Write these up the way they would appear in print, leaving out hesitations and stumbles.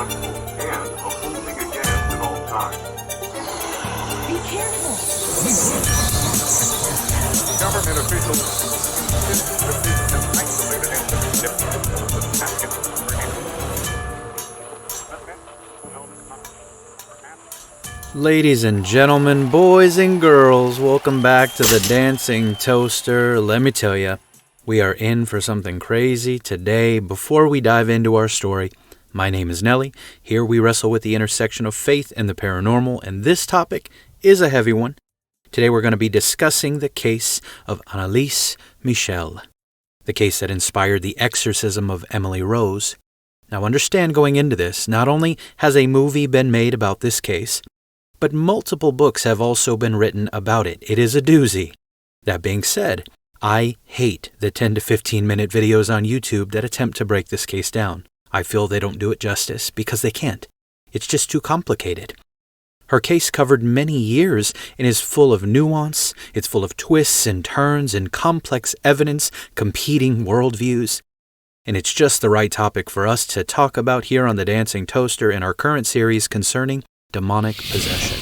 uncomfortable and a holding again at all times. Be careful. Government officials insist that this is an isolated incident typical of the Vatican. Ladies and gentlemen, boys and girls, welcome back to the Dancing Toaster. Let me tell you, we are in for something crazy today. Before we dive into our story, my name is Nelly. Here we wrestle with the intersection of faith and the paranormal, and this topic is a heavy one. Today we're going to be discussing the case of Anneliese Michel, the case that inspired the Exorcism of Emily Rose. Now understand, going into this, not only has a movie been made about this case, but multiple books have also been written about it. It is a doozy. That being said, I hate the 10 to 15 minute videos on YouTube that attempt to break this case down. I feel they don't do it justice because they can't. It's just too complicated. Her case covered many years and is full of nuance. It's full of twists and turns and complex evidence, competing worldviews. And it's just the right topic for us to talk about here on the Dancing Toaster in our current series concerning demonic possession.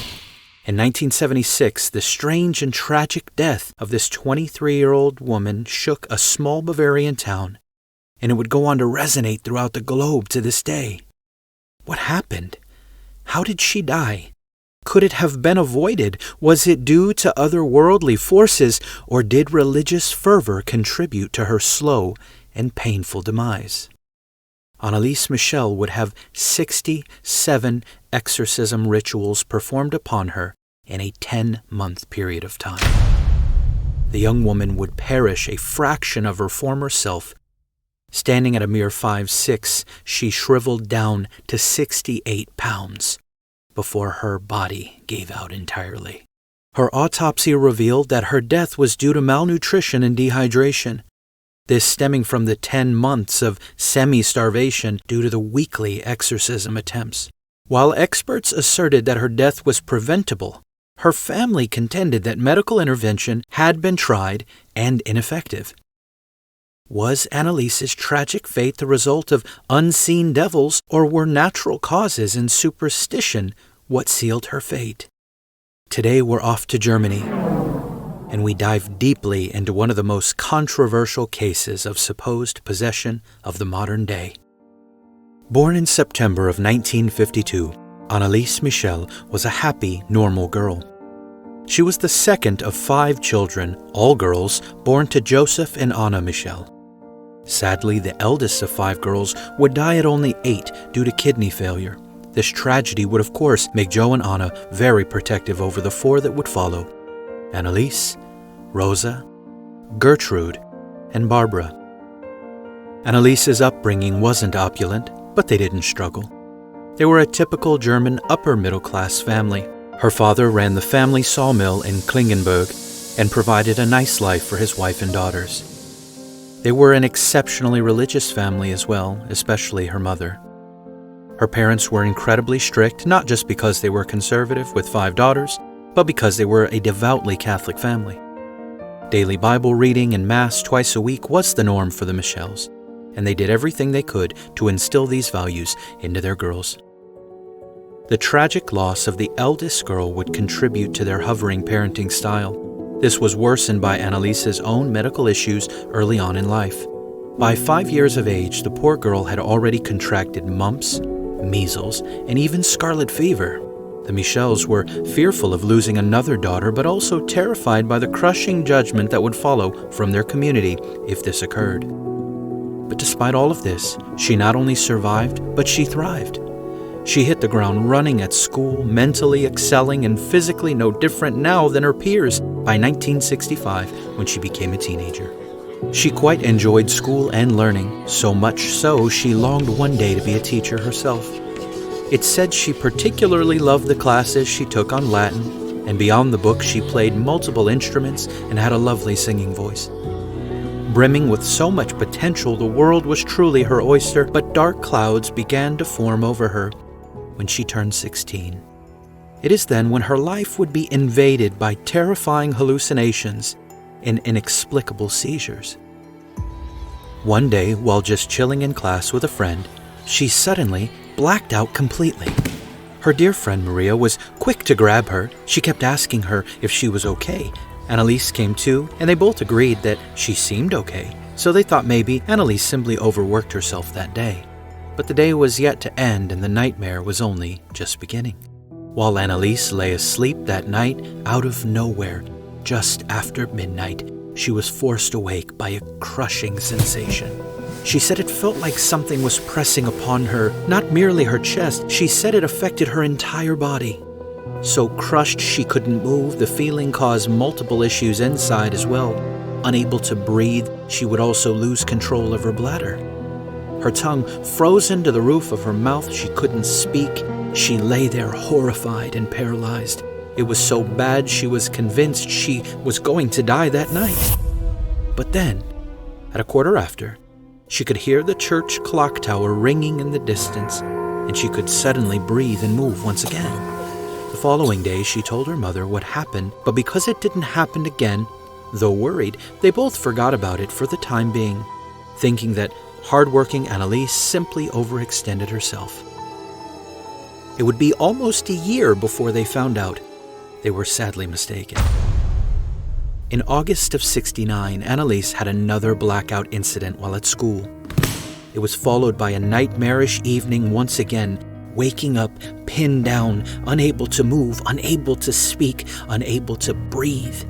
In 1976, the strange and tragic death of this 23-year-old woman shook a small Bavarian town, and it would go on to resonate throughout the globe to this day. What happened? How did she die? Could it have been avoided? Was it due to otherworldly forces, or did religious fervor contribute to her slow and painful demise? Anneliese Michel would have 67 exorcism rituals performed upon her in a 10-month period of time. The young woman would perish a fraction of her former self. Standing at a mere 5'6", she shriveled down to 68 pounds before her body gave out entirely. Her autopsy revealed that her death was due to malnutrition and dehydration. This stemming from the 10 months of semi-starvation due to the weekly exorcism attempts. While experts asserted that her death was preventable, her family contended that medical intervention had been tried and ineffective. Was Anneliese's tragic fate the result of unseen devils, or were natural causes and superstition what sealed her fate? Today we're off to Germany, and we dive deeply into one of the most controversial cases of supposed possession of the modern day. Born in September of 1952, Anneliese Michel was a happy, normal girl. She was the second of 5 children, all girls, born to Joseph and Anna Michel. Sadly, the eldest of 5 girls would die at only 8 due to kidney failure. This tragedy would, of course, make Joe and Anna very protective over the 4 that would follow: Anneliese, Rosa, Gertrude, and Barbara. Anneliese's upbringing wasn't opulent, but they didn't struggle. They were a typical German upper-middle-class family. Her father ran the family sawmill in Klingenberg and provided a nice life for his wife and daughters. They were an exceptionally religious family as well, especially her mother. Her parents were incredibly strict, not just because they were conservative with 5 daughters, but because they were a devoutly Catholic family. Daily Bible reading and Mass twice a week was the norm for the Michels, and they did everything they could to instill these values into their girls. The tragic loss of the eldest girl would contribute to their hovering parenting style. This was worsened by Anneliese's own medical issues early on in life. By 5 years of age, the poor girl had already contracted mumps, measles, and even scarlet fever. The Michels were fearful of losing another daughter, but also terrified by the crushing judgment that would follow from their community if this occurred. But despite all of this, she not only survived, but she thrived. She hit the ground running at school, mentally excelling and physically no different now than her peers by 1965 when she became a teenager. She quite enjoyed school and learning, so much so she longed one day to be a teacher herself. It's said she particularly loved the classes she took on Latin, and beyond the book she played multiple instruments and had a lovely singing voice. Brimming with so much potential, the world was truly her oyster, but dark clouds began to form over her when she turned 16. It is then when her life would be invaded by terrifying hallucinations and inexplicable seizures. One day, while just chilling in class with a friend, she suddenly blacked out completely. Her dear friend Maria was quick to grab her. She kept asking her if she was okay. Anneliese came too, and they both agreed that she seemed okay, so they thought maybe Anneliese simply overworked herself that day. But the day was yet to end, and the nightmare was only just beginning. While Anneliese lay asleep that night, out of nowhere, just after midnight, she was forced awake by a crushing sensation. She said it felt like something was pressing upon her, not merely her chest. She said it affected her entire body. So crushed she couldn't move, the feeling caused multiple issues inside as well. Unable to breathe, she would also lose control of her bladder. Her tongue frozen to the roof of her mouth, she couldn't speak. She lay there horrified and paralyzed. It was so bad she was convinced she was going to die that night. But then, at a quarter after, she could hear the church clock tower ringing in the distance, and she could suddenly breathe and move once again. The following day, she told her mother what happened, but because it didn't happen again, though worried, they both forgot about it for the time being, thinking that hardworking Anneliese simply overextended herself. It would be almost a year before they found out. They were sadly mistaken. In August of '69, Anneliese had another blackout incident while at school. It was followed by a nightmarish evening once again, waking up, pinned down, unable to move, unable to speak, unable to breathe.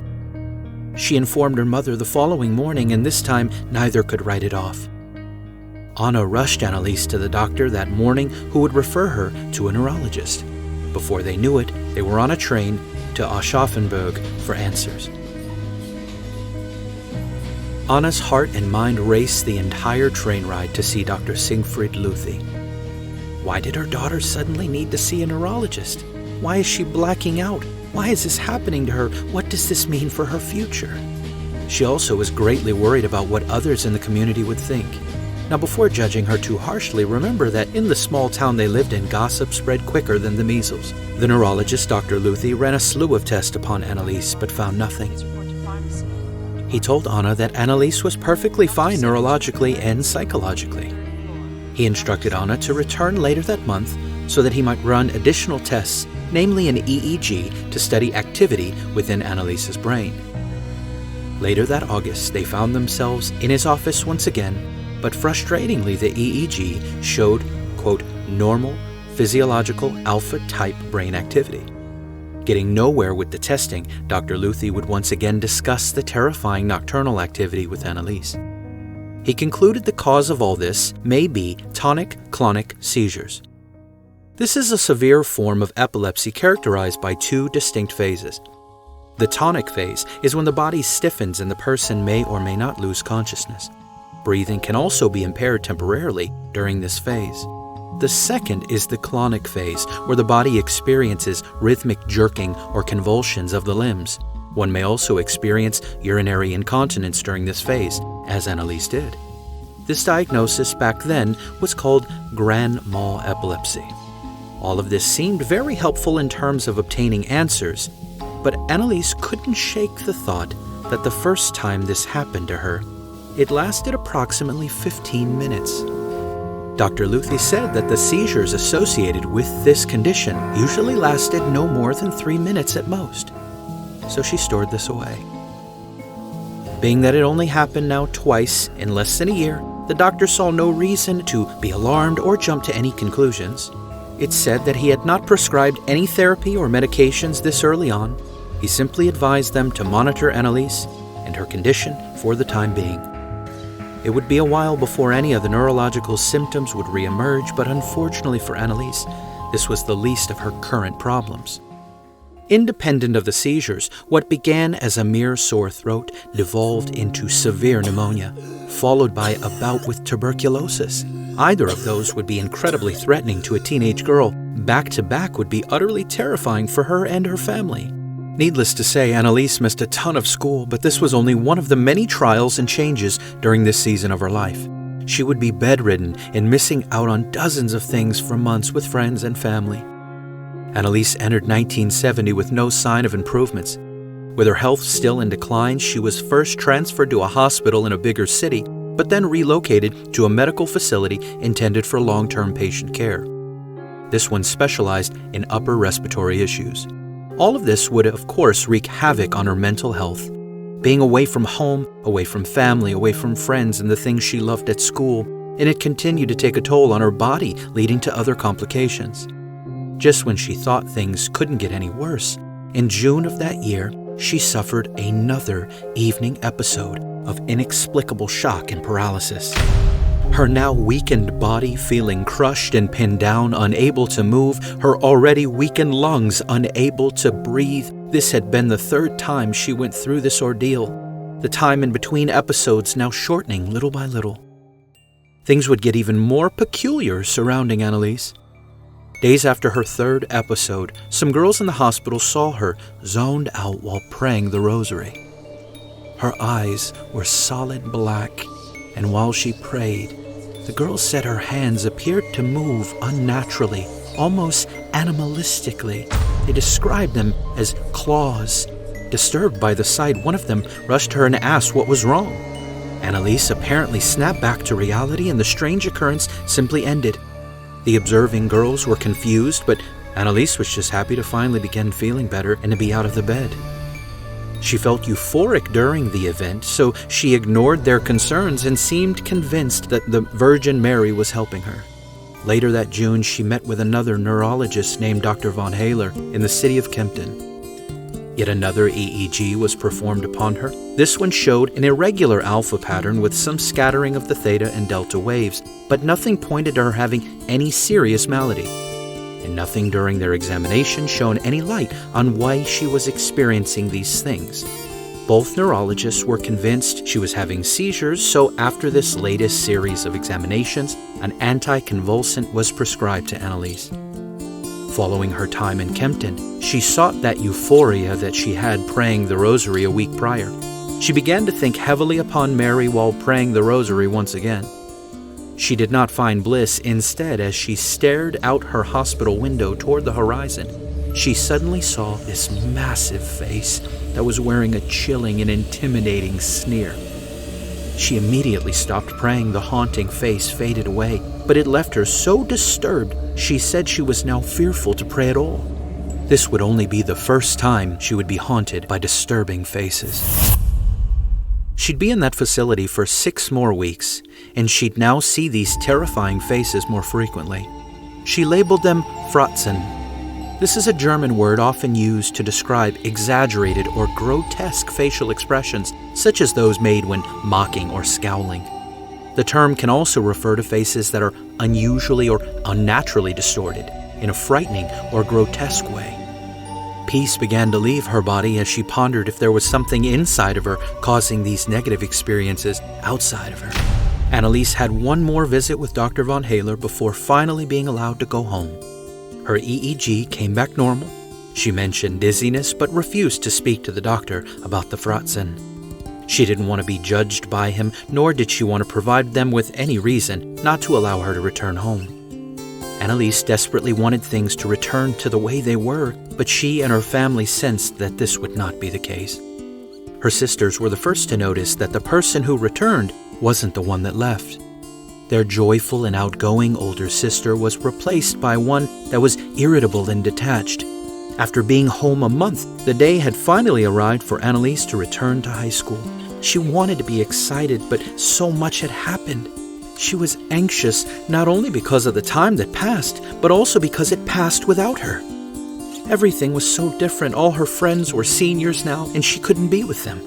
She informed her mother the following morning, and this time neither could write it off. Anna rushed Anneliese to the doctor that morning, who would refer her to a neurologist. Before they knew it, they were on a train to Aschaffenburg for answers. Anna's heart and mind raced the entire train ride to see Dr. Siegfried Luthi. Why did her daughter suddenly need to see a neurologist? Why is she blacking out? Why is this happening to her? What does this mean for her future? She also was greatly worried about what others in the community would think. Now, before judging her too harshly, remember that in the small town they lived in, gossip spread quicker than the measles. The neurologist, Dr. Luthi, ran a slew of tests upon Anneliese, but found nothing. He told Anna that Anneliese was perfectly fine neurologically and psychologically. He instructed Anna to return later that month so that he might run additional tests, namely an EEG, to study activity within Anneliese's brain. Later that August, they found themselves in his office once again, but frustratingly the EEG showed, quote, normal physiological alpha-type brain activity. Getting nowhere with the testing, Dr. Luthi would once again discuss the terrifying nocturnal activity with Anneliese. He concluded the cause of all this may be tonic-clonic seizures. This is a severe form of epilepsy characterized by two distinct phases. The tonic phase is when the body stiffens and the person may or may not lose consciousness. Breathing can also be impaired temporarily during this phase. The second is the clonic phase, where the body experiences rhythmic jerking or convulsions of the limbs. One may also experience urinary incontinence during this phase, as Anneliese did. This diagnosis back then was called grand mal epilepsy. All of this seemed very helpful in terms of obtaining answers, but Anneliese couldn't shake the thought that the first time this happened to her, it lasted approximately 15 minutes. Dr. Luthi said that the seizures associated with this condition usually lasted no more than 3 minutes at most, so she stored this away. Being that it only happened now twice in less than a year, the doctor saw no reason to be alarmed or jump to any conclusions. It said that he had not prescribed any therapy or medications this early on. He simply advised them to monitor Anneliese and her condition for the time being. It would be a while before any of the neurological symptoms would reemerge, but unfortunately for Anneliese, this was the least of her current problems. Independent of the seizures, what began as a mere sore throat devolved into severe pneumonia, followed by a bout with tuberculosis. Either of those would be incredibly threatening to a teenage girl. Back to back would be utterly terrifying for her and her family. Needless to say, Anneliese missed a ton of school, but this was only one of the many trials and changes during this season of her life. She would be bedridden and missing out on dozens of things for months with friends and family. Anneliese entered 1970 with no sign of improvements. With her health still in decline, she was first transferred to a hospital in a bigger city, but then relocated to a medical facility intended for long-term patient care. This one specialized in upper respiratory issues. All of this would, of course, wreak havoc on her mental health. Being away from home, away from family, away from friends and the things she loved at school, and it continued to take a toll on her body, leading to other complications. Just when she thought things couldn't get any worse, in June of that year, she suffered another evening episode of inexplicable shock and paralysis. Her now weakened body feeling crushed and pinned down, unable to move, her already weakened lungs unable to breathe. This had been the third time she went through this ordeal, the time in between episodes now shortening little by little. Things would get even more peculiar surrounding Anneliese. Days after her third episode, some girls in the hospital saw her zoned out while praying the rosary. Her eyes were solid black, and while she prayed, the girls said her hands appeared to move unnaturally, almost animalistically. They described them as claws. Disturbed by the sight, one of them rushed to her and asked what was wrong. Anneliese apparently snapped back to reality, and the strange occurrence simply ended. The observing girls were confused, but Anneliese was just happy to finally begin feeling better and to be out of the bed. She felt euphoric during the event, so she ignored their concerns and seemed convinced that the Virgin Mary was helping her. Later that June, she met with another neurologist named Dr. Von Haler in the city of Kempten. Yet another EEG was performed upon her. This one showed an irregular alpha pattern with some scattering of the theta and delta waves, but nothing pointed to her having any serious malady. And nothing during their examination shone any light on why she was experiencing these things. Both neurologists were convinced she was having seizures, so after this latest series of examinations, an anticonvulsant was prescribed to Anneliese. Following her time in Kempten, she sought that euphoria that she had praying the rosary a week prior. She began to think heavily upon Mary while praying the rosary once again. She did not find bliss. Instead, as she stared out her hospital window toward the horizon, she suddenly saw this massive face that was wearing a chilling and intimidating sneer. She immediately stopped praying. The haunting face faded away, but it left her so disturbed she said she was now fearful to pray at all. This would only be the first time she would be haunted by disturbing faces. She'd be in that facility for 6 more weeks, and she'd now see these terrifying faces more frequently. She labeled them Fratzen. This is a German word often used to describe exaggerated or grotesque facial expressions, such as those made when mocking or scowling. The term can also refer to faces that are unusually or unnaturally distorted in a frightening or grotesque way. Peace began to leave her body as she pondered if there was something inside of her causing these negative experiences outside of her. Anneliese had one more visit with Dr. Von Haler before finally being allowed to go home. Her EEG came back normal. She mentioned dizziness but refused to speak to the doctor about the Fratzen. She didn't want to be judged by him, nor did she want to provide them with any reason not to allow her to return home. Anneliese desperately wanted things to return to the way they were, but she and her family sensed that this would not be the case. Her sisters were the first to notice that the person who returned wasn't the one that left. Their joyful and outgoing older sister was replaced by one that was irritable and detached. After being home a month, the day had finally arrived for Anneliese to return to high school. She wanted to be excited, but so much had happened. She was anxious not only because of the time that passed, but also because it passed without her. Everything was so different. All her friends were seniors now, and she couldn't be with them.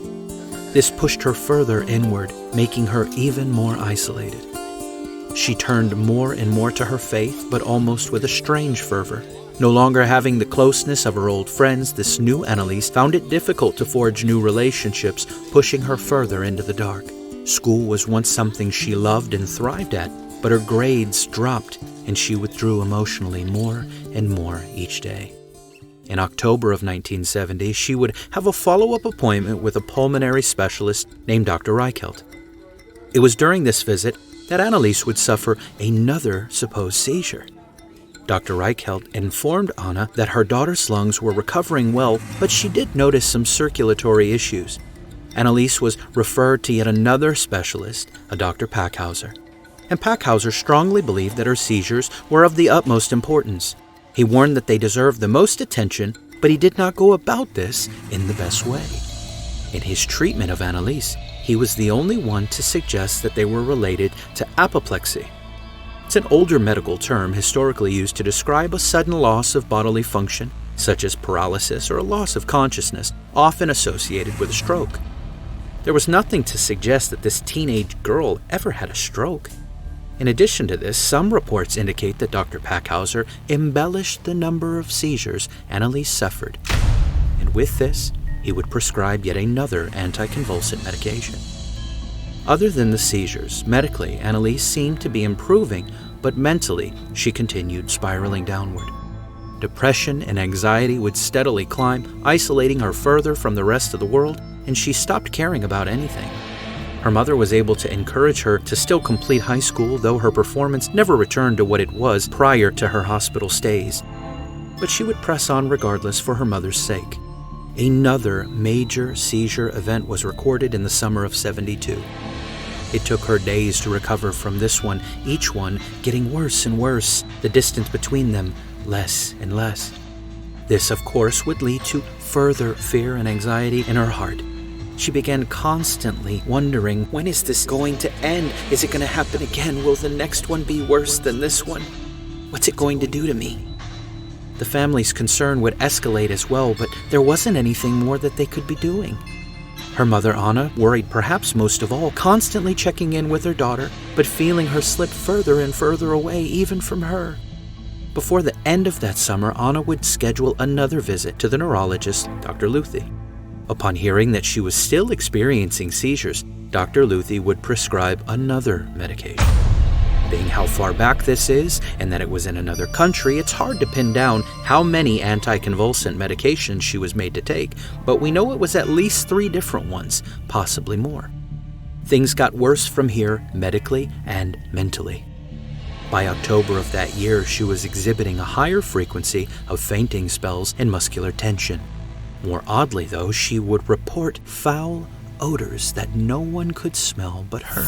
This pushed her further inward, making her even more isolated. She turned more and more to her faith, but almost with a strange fervor. No longer having the closeness of her old friends, this new Anneliese found it difficult to forge new relationships, pushing her further into the dark. School was once something she loved and thrived at, but her grades dropped, and she withdrew emotionally more and more each day. In October of 1970, she would have a follow-up appointment with a pulmonary specialist named Dr. Reichelt. It was during this visit that Anneliese would suffer another supposed seizure. Dr. Reichelt informed Anna that her daughter's lungs were recovering well, but she did notice some circulatory issues. Anneliese was referred to yet another specialist, a Dr. Packhauser. and Packhauser strongly believed that her seizures were of the utmost importance. He warned that they deserved the most attention, but he did not go about this in the best way. In his treatment of Anneliese, he was the only one to suggest that they were related to apoplexy. It's an older medical term historically used to describe a sudden loss of bodily function, such as paralysis or a loss of consciousness, often associated with a stroke. There was nothing to suggest that this teenage girl ever had a stroke. In addition to this, some reports indicate that Dr. Packhauser embellished the number of seizures Anneliese suffered, and with this, he would prescribe yet another anticonvulsant medication. Other than the seizures, medically, Anneliese seemed to be improving, but mentally, she continued spiraling downward. Depression and anxiety would steadily climb, isolating her further from the rest of the world, and she stopped caring about anything. Her mother was able to encourage her to still complete high school, though her performance never returned to what it was prior to her hospital stays. But she would press on regardless for her mother's sake. Another major seizure event was recorded in the summer of '72. It took her days to recover from this one, each one getting worse and worse, the distance between them less and less. This, of course, would lead to further fear and anxiety in her heart. She began constantly wondering, when is this going to end? Is it going to happen again? Will the next one be worse than this one? What's it going to do to me? The family's concern would escalate as well, but there wasn't anything more that they could be doing. Her mother, Anna, worried perhaps most of all, constantly checking in with her daughter, but feeling her slip further and further away even from her. Before the end of that summer, Anna would schedule another visit to the neurologist, Dr. Luthi. Upon hearing that she was still experiencing seizures, Dr. Luthi would prescribe another medication. Being how far back this is, and that it was in another country, it's hard to pin down how many anticonvulsant medications she was made to take, but we know it was at least 3 different ones, possibly more. Things got worse from here, medically and mentally. By October of that year, she was exhibiting a higher frequency of fainting spells and muscular tension. More oddly, though, she would report foul odors that no one could smell but her.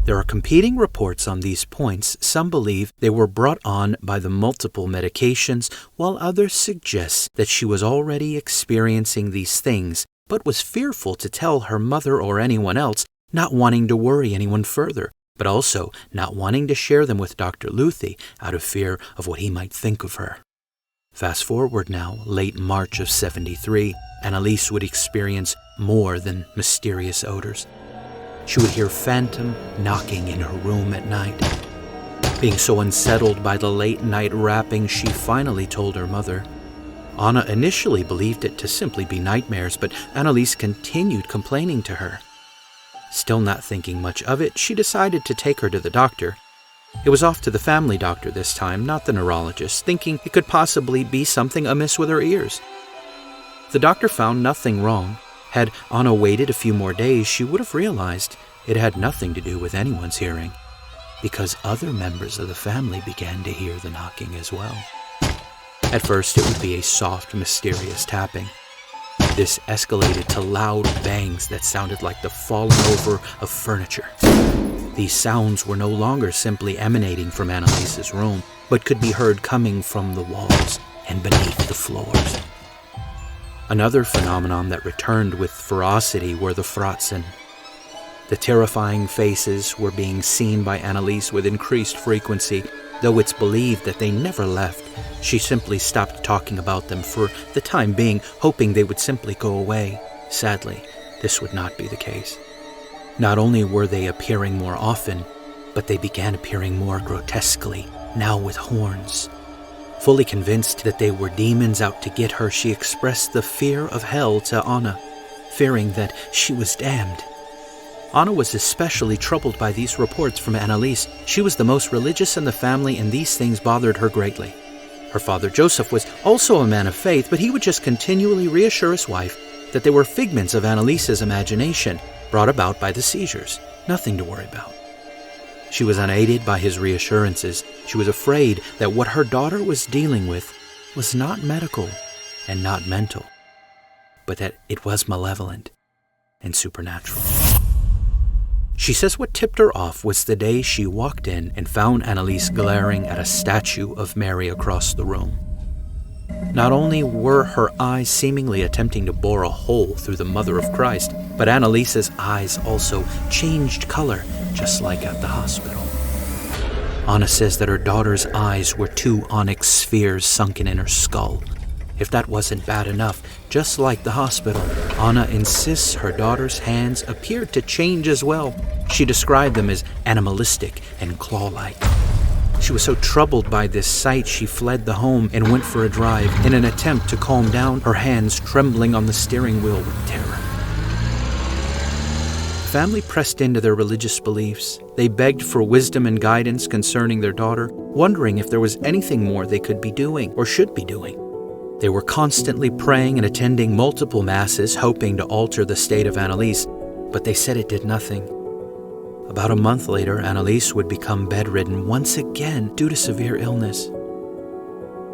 There are competing reports on these points. Some believe they were brought on by the multiple medications, while others suggest that she was already experiencing these things, but was fearful to tell her mother or anyone else, not wanting to worry anyone further, but also not wanting to share them with Dr. Luthi out of fear of what he might think of her. Fast forward now, late March of '73, Anneliese would experience more than mysterious odors. She would hear phantom knocking in her room at night. Being so unsettled by the late-night rapping, she finally told her mother. Anna initially believed it to simply be nightmares, but Anneliese continued complaining to her. Still not thinking much of it, she decided to take her to the doctor. It was off to the family doctor this time, not the neurologist, thinking it could possibly be something amiss with her ears. The doctor found nothing wrong. Had Anna waited a few more days, she would have realized it had nothing to do with anyone's hearing, because other members of the family began to hear the knocking as well. At first, it would be a soft, mysterious tapping. This escalated to loud bangs that sounded like the falling over of furniture. These sounds were no longer simply emanating from Anneliese's room, but could be heard coming from the walls and beneath the floors. Another phenomenon that returned with ferocity were the Fratzen. The terrifying faces were being seen by Anneliese with increased frequency, though it's believed that they never left. She simply stopped talking about them for the time being, hoping they would simply go away. Sadly, this would not be the case. Not only were they appearing more often, but they began appearing more grotesquely, now with horns. Fully convinced that they were demons out to get her, she expressed the fear of hell to Anna, fearing that she was damned. Anna was especially troubled by these reports from Anneliese. She was the most religious in the family, and these things bothered her greatly. Her father Joseph was also a man of faith, but he would just continually reassure his wife that they were figments of Anneliese's imagination, brought about by the seizures. Nothing to worry about. She was unaided by his reassurances. She was afraid that what her daughter was dealing with was not medical and not mental, but that it was malevolent and supernatural. She says what tipped her off was the day she walked in and found Anneliese glaring at a statue of Mary across the room. Not only were her eyes seemingly attempting to bore a hole through the Mother of Christ, but Anneliese's eyes also changed color, just like at the hospital. Anna says that her daughter's eyes were two onyx spheres sunken in her skull. If that wasn't bad enough, just like the hospital, Anna insists her daughter's hands appeared to change as well. She described them as animalistic and claw-like. She was so troubled by this sight, she fled the home and went for a drive in an attempt to calm down, her hands trembling on the steering wheel with terror. The family pressed into their religious beliefs. They begged for wisdom and guidance concerning their daughter, wondering if there was anything more they could be doing or should be doing. They were constantly praying and attending multiple masses, hoping to alter the state of Anneliese, but they said it did nothing. About a month later, Anneliese would become bedridden once again due to severe illness.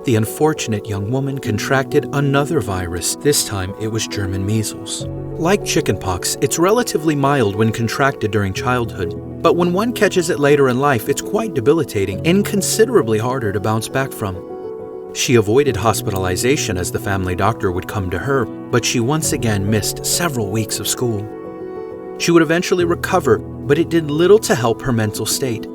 The unfortunate young woman contracted another virus. This time, it was German measles. Like chickenpox, it's relatively mild when contracted during childhood, but when one catches it later in life, it's quite debilitating and considerably harder to bounce back from. She avoided hospitalization as the family doctor would come to her, but she once again missed several weeks of school. She would eventually recover, but it did little to help her mental state.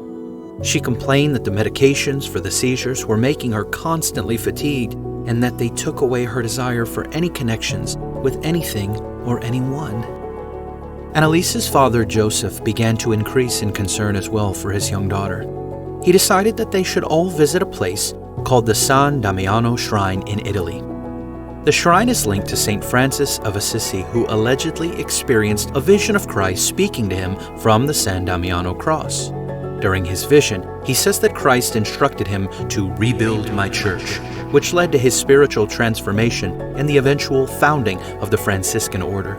She complained that the medications for the seizures were making her constantly fatigued and that they took away her desire for any connections with anything or anyone. Anneliese's father, Joseph, began to increase in concern as well for his young daughter. He decided that they should all visit a place called the San Damiano Shrine in Italy. The shrine is linked to St. Francis of Assisi, who allegedly experienced a vision of Christ speaking to him from the San Damiano cross. During his vision, he says that Christ instructed him to rebuild my church, which led to his spiritual transformation and the eventual founding of the Franciscan order.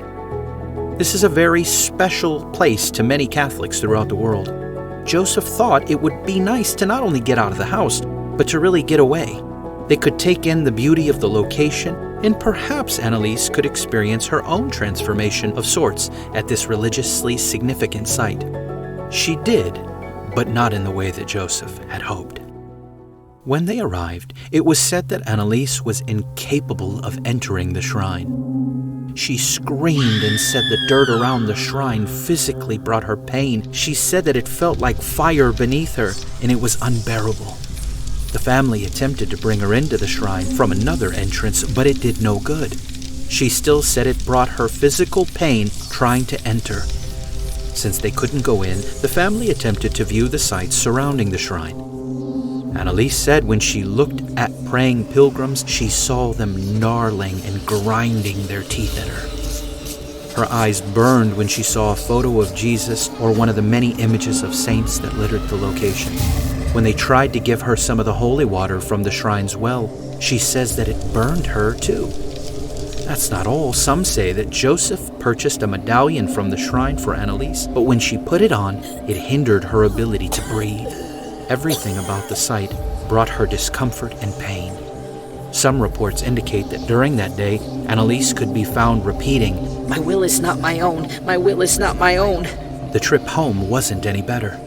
This is a very special place to many Catholics throughout the world. Joseph thought it would be nice to not only get out of the house, but to really get away. They could take in the beauty of the location, and perhaps Anneliese could experience her own transformation of sorts at this religiously significant site. She did, but not in the way that Joseph had hoped. When they arrived, it was said that Anneliese was incapable of entering the shrine. She screamed and said the dirt around the shrine physically brought her pain. She said that it felt like fire beneath her, and it was unbearable. The family attempted to bring her into the shrine from another entrance, but it did no good. She still said it brought her physical pain trying to enter. Since they couldn't go in, the family attempted to view the sites surrounding the shrine. Anneliese said when she looked at praying pilgrims, she saw them gnarling and grinding their teeth in her. Her eyes burned when she saw a photo of Jesus or one of the many images of saints that littered the location. When they tried to give her some of the holy water from the shrine's well, she says that it burned her too. That's not all. Some say that Joseph purchased a medallion from the shrine for Anneliese, but when she put it on, it hindered her ability to breathe. Everything about the site brought her discomfort and pain. Some reports indicate that during that day, Anneliese could be found repeating, My will is not my own. My will is not my own. The trip home wasn't any better.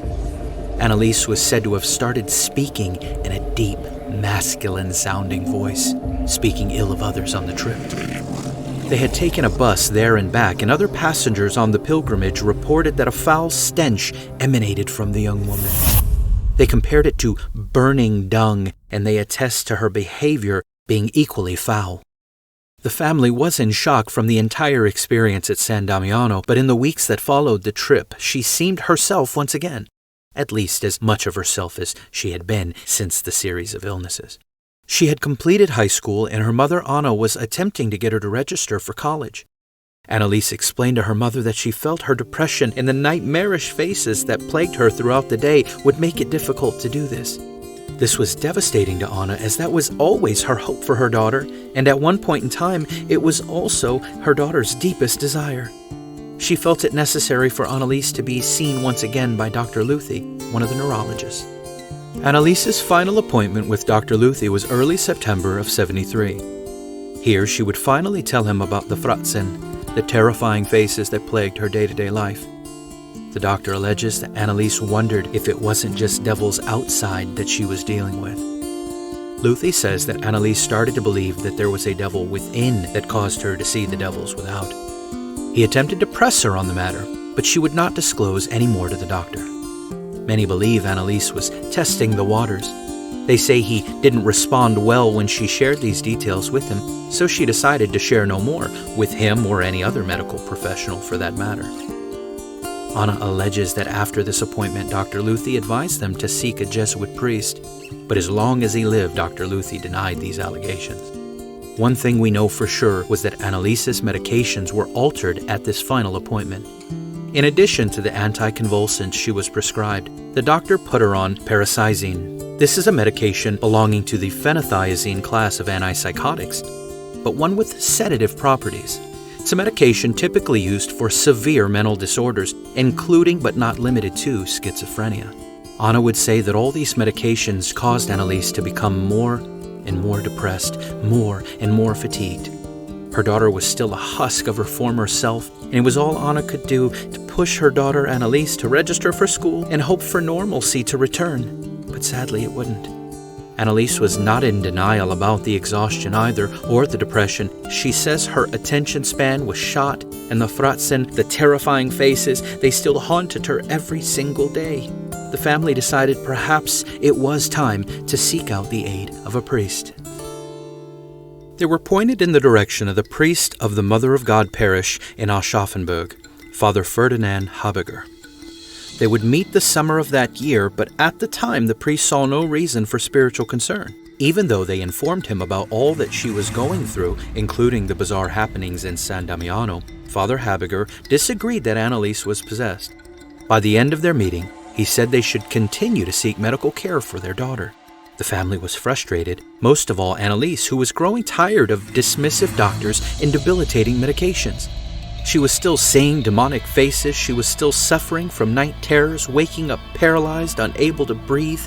Anneliese was said to have started speaking in a deep, masculine-sounding voice, speaking ill of others on the trip. They had taken a bus there and back, and other passengers on the pilgrimage reported that a foul stench emanated from the young woman. They compared it to burning dung, and they attest to her behavior being equally foul. The family was in shock from the entire experience at San Damiano, but in the weeks that followed the trip, she seemed herself once again. At least as much of herself as she had been since the series of illnesses. She had completed high school, and her mother Anna was attempting to get her to register for college. Anneliese explained to her mother that she felt her depression and the nightmarish faces that plagued her throughout the day would make it difficult to do this. This was devastating to Anna, as that was always her hope for her daughter, and at one point in time, it was also her daughter's deepest desire. She felt it necessary for Anneliese to be seen once again by Dr. Luthi, one of the neurologists. Anneliese's final appointment with Dr. Luthi was early September of '73. Here she would finally tell him about the fratzen, the terrifying faces that plagued her day-to-day life. The doctor alleges that Anneliese wondered if it wasn't just devils outside that she was dealing with. Luthi says that Anneliese started to believe that there was a devil within that caused her to see the devils without. He attempted to press her on the matter, but she would not disclose any more to the doctor. Many believe Anneliese was testing the waters. They say he didn't respond well when she shared these details with him, so she decided to share no more with him or any other medical professional for that matter. Anna alleges that after this appointment, Dr. Luthi advised them to seek a Jesuit priest, but as long as he lived, Dr. Luthi denied these allegations. One thing we know for sure was that Anneliese's medications were altered at this final appointment. In addition to the anticonvulsants she was prescribed, the doctor put her on paracizine. This is a medication belonging to the phenothiazine class of antipsychotics, but one with sedative properties. It's a medication typically used for severe mental disorders, including but not limited to schizophrenia. Anna would say that all these medications caused Anneliese to become more and more depressed, more and more fatigued. Her daughter was still a husk of her former self, and it was all Anna could do to push her daughter Anneliese to register for school and hope for normalcy to return. But sadly it wouldn't. Anneliese was not in denial about the exhaustion either, or the depression. She says her attention span was shot, and the fratzen, the terrifying faces, they still haunted her every single day. The family decided perhaps it was time to seek out the aid of a priest. They were pointed in the direction of the priest of the Mother of God parish in Aschaffenburg, Father Ferdinand Habiger. They would meet the summer of that year, but at the time the priest saw no reason for spiritual concern. Even though they informed him about all that she was going through, including the bizarre happenings in San Damiano, Father Habiger disagreed that Anneliese was possessed. By the end of their meeting, he said they should continue to seek medical care for their daughter. The family was frustrated, most of all Anneliese, who was growing tired of dismissive doctors and debilitating medications. She was still seeing demonic faces, she was still suffering from night terrors, waking up paralyzed, unable to breathe.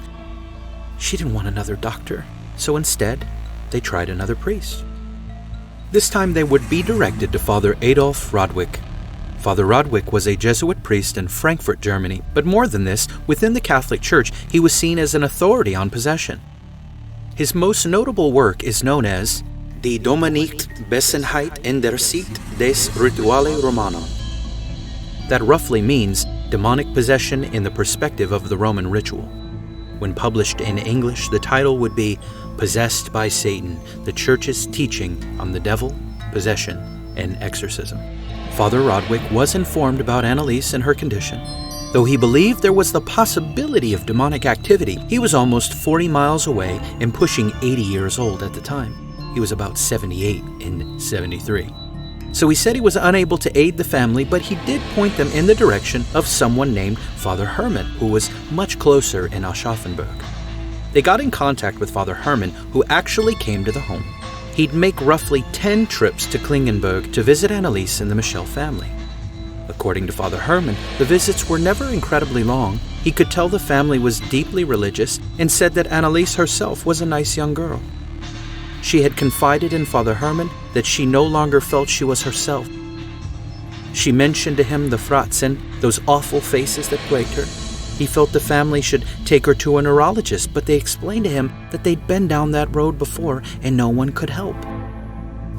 She didn't want another doctor, so instead, they tried another priest. This time they would be directed to Father Adolf Rodwick. Father Rodwick was a Jesuit priest in Frankfurt, Germany, but more than this, within the Catholic Church, he was seen as an authority on possession. His most notable work is known as Die Dominische Bessenheit in der Sicht des Rituale Romano. That roughly means demonic possession in the perspective of the Roman ritual. When published in English, the title would be Possessed by Satan, the Church's Teaching on the Devil, Possession, and Exorcism. Father Rodwick was informed about Anneliese and her condition. Though he believed there was the possibility of demonic activity, he was almost 40 miles away and pushing 80 years old at the time. He was about 78 in 73. So he said he was unable to aid the family, but he did point them in the direction of someone named Father Herman, who was much closer in Aschaffenburg. They got in contact with Father Herman, who actually came to the home. He'd make roughly 10 trips to Klingenberg to visit Anneliese and the Michel family. According to Father Herman, the visits were never incredibly long. He could tell the family was deeply religious and said that Anneliese herself was a nice young girl. She had confided in Father Herman that she no longer felt she was herself. She mentioned to him the fratzen, those awful faces that plagued her. He felt the family should take her to a neurologist, but they explained to him that they'd been down that road before and no one could help.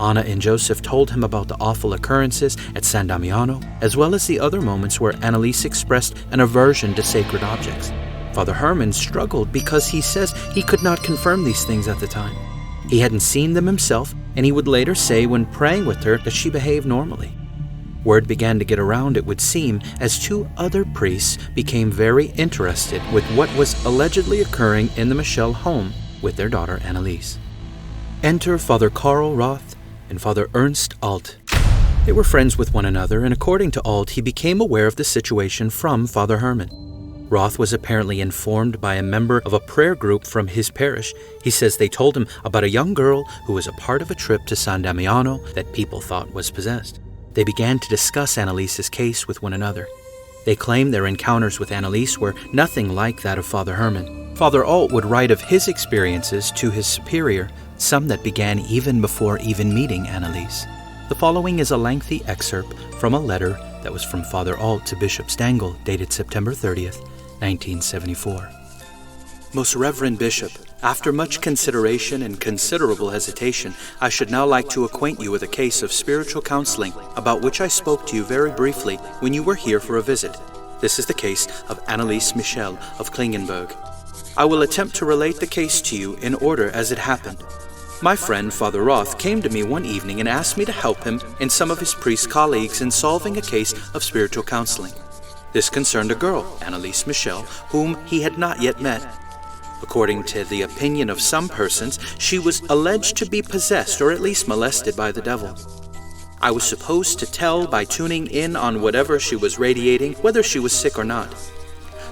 Anna and Joseph told him about the awful occurrences at San Damiano, as well as the other moments where Anneliese expressed an aversion to sacred objects. Father Herman struggled because he says he could not confirm these things at the time. He hadn't seen them himself, and he would later say when praying with her that she behaved normally. Word began to get around, it would seem, as 2 other priests became very interested with what was allegedly occurring in the Michel home with their daughter Anneliese. Enter Father Karl Roth and Father Ernst Alt. They were friends with one another, and according to Alt, he became aware of the situation from Father Herman. Roth was apparently informed by a member of a prayer group from his parish. He says they told him about a young girl who was a part of a trip to San Damiano that people thought was possessed. They began to discuss Anneliese's case with one another. They claimed their encounters with Anneliese were nothing like that of Father Herman. Father Alt would write of his experiences to his superior, some that began even before even meeting Anneliese. The following is a lengthy excerpt from a letter that was from Father Alt to Bishop Stangl, dated September 30th, 1974. Most Reverend Bishop, after much consideration and considerable hesitation, I should now like to acquaint you with a case of spiritual counseling about which I spoke to you very briefly when you were here for a visit. This is the case of Anneliese Michel of Klingenberg. I will attempt to relate the case to you in order as it happened. My friend, Father Roth, came to me one evening and asked me to help him and some of his priest colleagues in solving a case of spiritual counseling. This concerned a girl, Anneliese Michel, whom he had not yet met. According to the opinion of some persons, she was alleged to be possessed or at least molested by the devil. I was supposed to tell by tuning in on whatever she was radiating whether she was sick or not.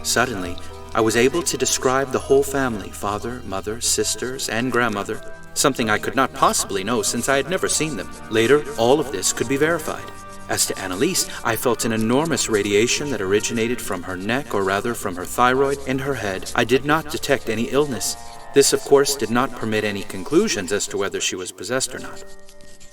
Suddenly, I was able to describe the whole family, father, mother, sisters, and grandmother, something I could not possibly know since I had never seen them. Later, all of this could be verified. As to Anneliese, I felt an enormous radiation that originated from her neck, or rather from her thyroid and her head. I did not detect any illness. This, of course, did not permit any conclusions as to whether she was possessed or not.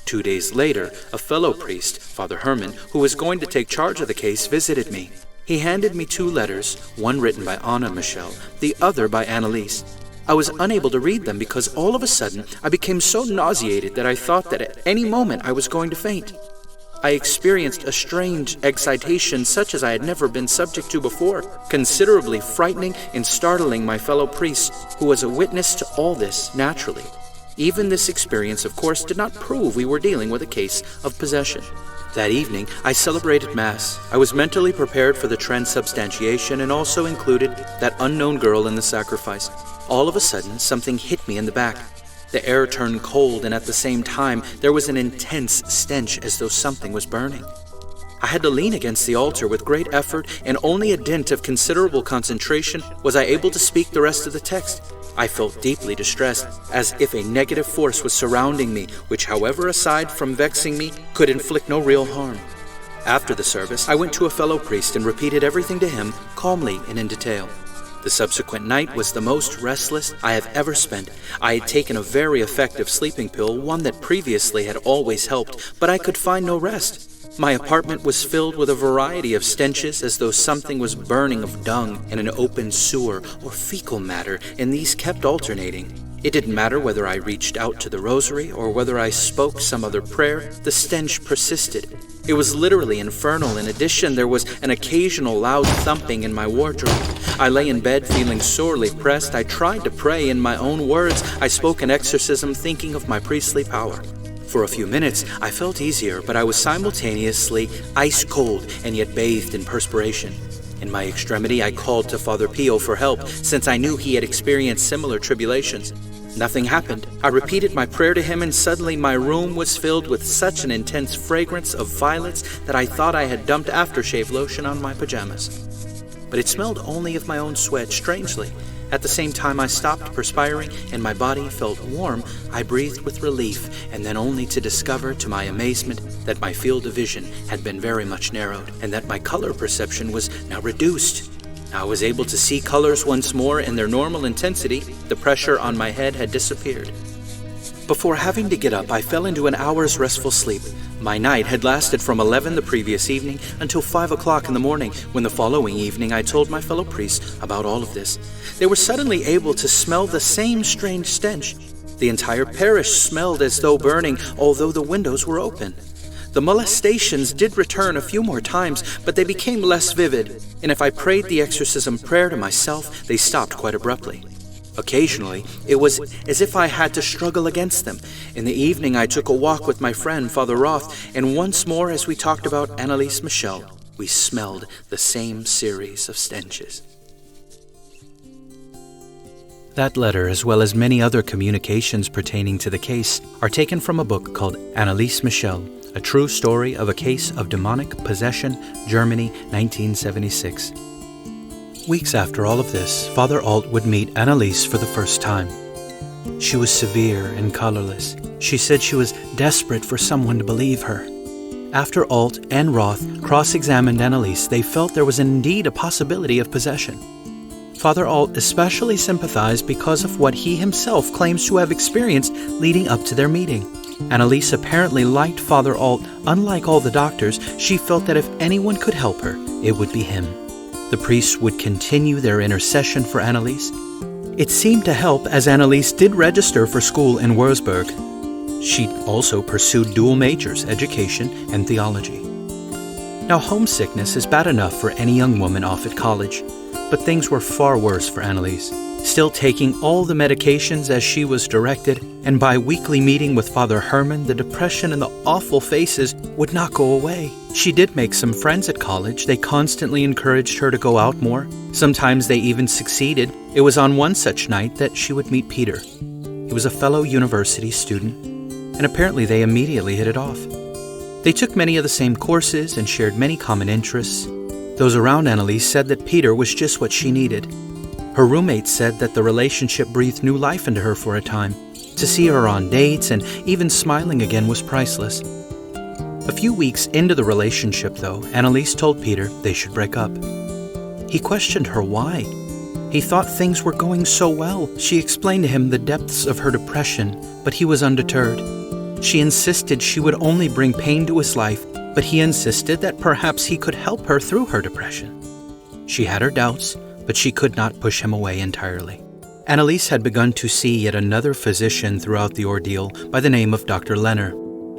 2 days later, a fellow priest, Father Herman, who was going to take charge of the case, visited me. He handed me 2 letters, one written by Anna Michel, the other by Anneliese. I was unable to read them because all of a sudden I became so nauseated that I thought that at any moment I was going to faint. I experienced a strange excitation such as I had never been subject to before, considerably frightening and startling my fellow priest, who was a witness to all this naturally. Even this experience, of course, did not prove we were dealing with a case of possession. That evening, I celebrated Mass. I was mentally prepared for the transubstantiation and also included that unknown girl in the sacrifice. All of a sudden, something hit me in the back. The air turned cold, and at the same time, there was an intense stench as though something was burning. I had to lean against the altar with great effort, and only a dint of considerable concentration was I able to speak the rest of the text. I felt deeply distressed, as if a negative force was surrounding me, which, however, aside from vexing me, could inflict no real harm. After the service, I went to a fellow priest and repeated everything to him, calmly and in detail. The subsequent night was the most restless I have ever spent. I had taken a very effective sleeping pill, one that previously had always helped, but I could find no rest. My apartment was filled with a variety of stenches as though something was burning of dung in an open sewer or fecal matter, and these kept alternating. It didn't matter whether I reached out to the rosary or whether I spoke some other prayer, the stench persisted. It was literally infernal. In addition, there was an occasional loud thumping in my wardrobe. I lay in bed feeling sorely pressed. I tried to pray in my own words. I spoke an exorcism thinking of my priestly power. For a few minutes, I felt easier, but I was simultaneously ice cold and yet bathed in perspiration. In my extremity, I called to Father Pio for help, since I knew he had experienced similar tribulations. Nothing happened. I repeated my prayer to him, and suddenly my room was filled with such an intense fragrance of violets that I thought I had dumped aftershave lotion on my pajamas. But it smelled only of my own sweat, strangely. At the same time I stopped perspiring and my body felt warm, I breathed with relief, and then only to discover, to my amazement, that my field of vision had been very much narrowed, and that my color perception was now reduced. I was able to see colors once more in their normal intensity. The pressure on my head had disappeared. Before having to get up, I fell into an hour's restful sleep. My night had lasted from 11 the previous evening until 5 o'clock in the morning, when the following evening I told my fellow priests about all of this. They were suddenly able to smell the same strange stench. The entire parish smelled as though burning, although the windows were open. The molestations did return a few more times, but they became less vivid, and if I prayed the exorcism prayer to myself, they stopped quite abruptly. Occasionally, it was as if I had to struggle against them. In the evening, I took a walk with my friend, Father Roth, and once more, as we talked about Anneliese Michel, we smelled the same series of stenches. That letter, as well as many other communications pertaining to the case, are taken from a book called Anneliese Michel, A True Story of a Case of Demonic Possession, Germany, 1976. Weeks after all of this, Father Alt would meet Anneliese for the first time. She was severe and colorless. She said she was desperate for someone to believe her. After Alt and Roth cross-examined Anneliese, they felt there was indeed a possibility of possession. Father Alt especially sympathized because of what he himself claims to have experienced leading up to their meeting. Anneliese apparently liked Father Alt. Unlike all the doctors, she felt that if anyone could help her, it would be him. The priests would continue their intercession for Anneliese. It seemed to help, as Anneliese did register for school in Würzburg. She also pursued dual majors, education and theology. Now, homesickness is bad enough for any young woman off at college, but things were far worse for Anneliese. Still taking all the medications as she was directed, and by weekly meeting with Father Herman, the depression and the awful faces would not go away. She did make some friends at college. They constantly encouraged her to go out more. Sometimes they even succeeded. It was on one such night that she would meet Peter. He was a fellow university student, and apparently they immediately hit it off. They took many of the same courses and shared many common interests. Those around Anneliese said that Peter was just what she needed. Her roommates said that the relationship breathed new life into her for a time. To see her on dates and even smiling again was priceless. A few weeks into the relationship, though, Anneliese told Peter they should break up. He questioned her why. He thought things were going so well. She explained to him the depths of her depression, but he was undeterred. She insisted she would only bring pain to his life, but he insisted that perhaps he could help her through her depression. She had her doubts, but she could not push him away entirely. Anneliese had begun to see yet another physician throughout the ordeal by the name of Dr. Lenner.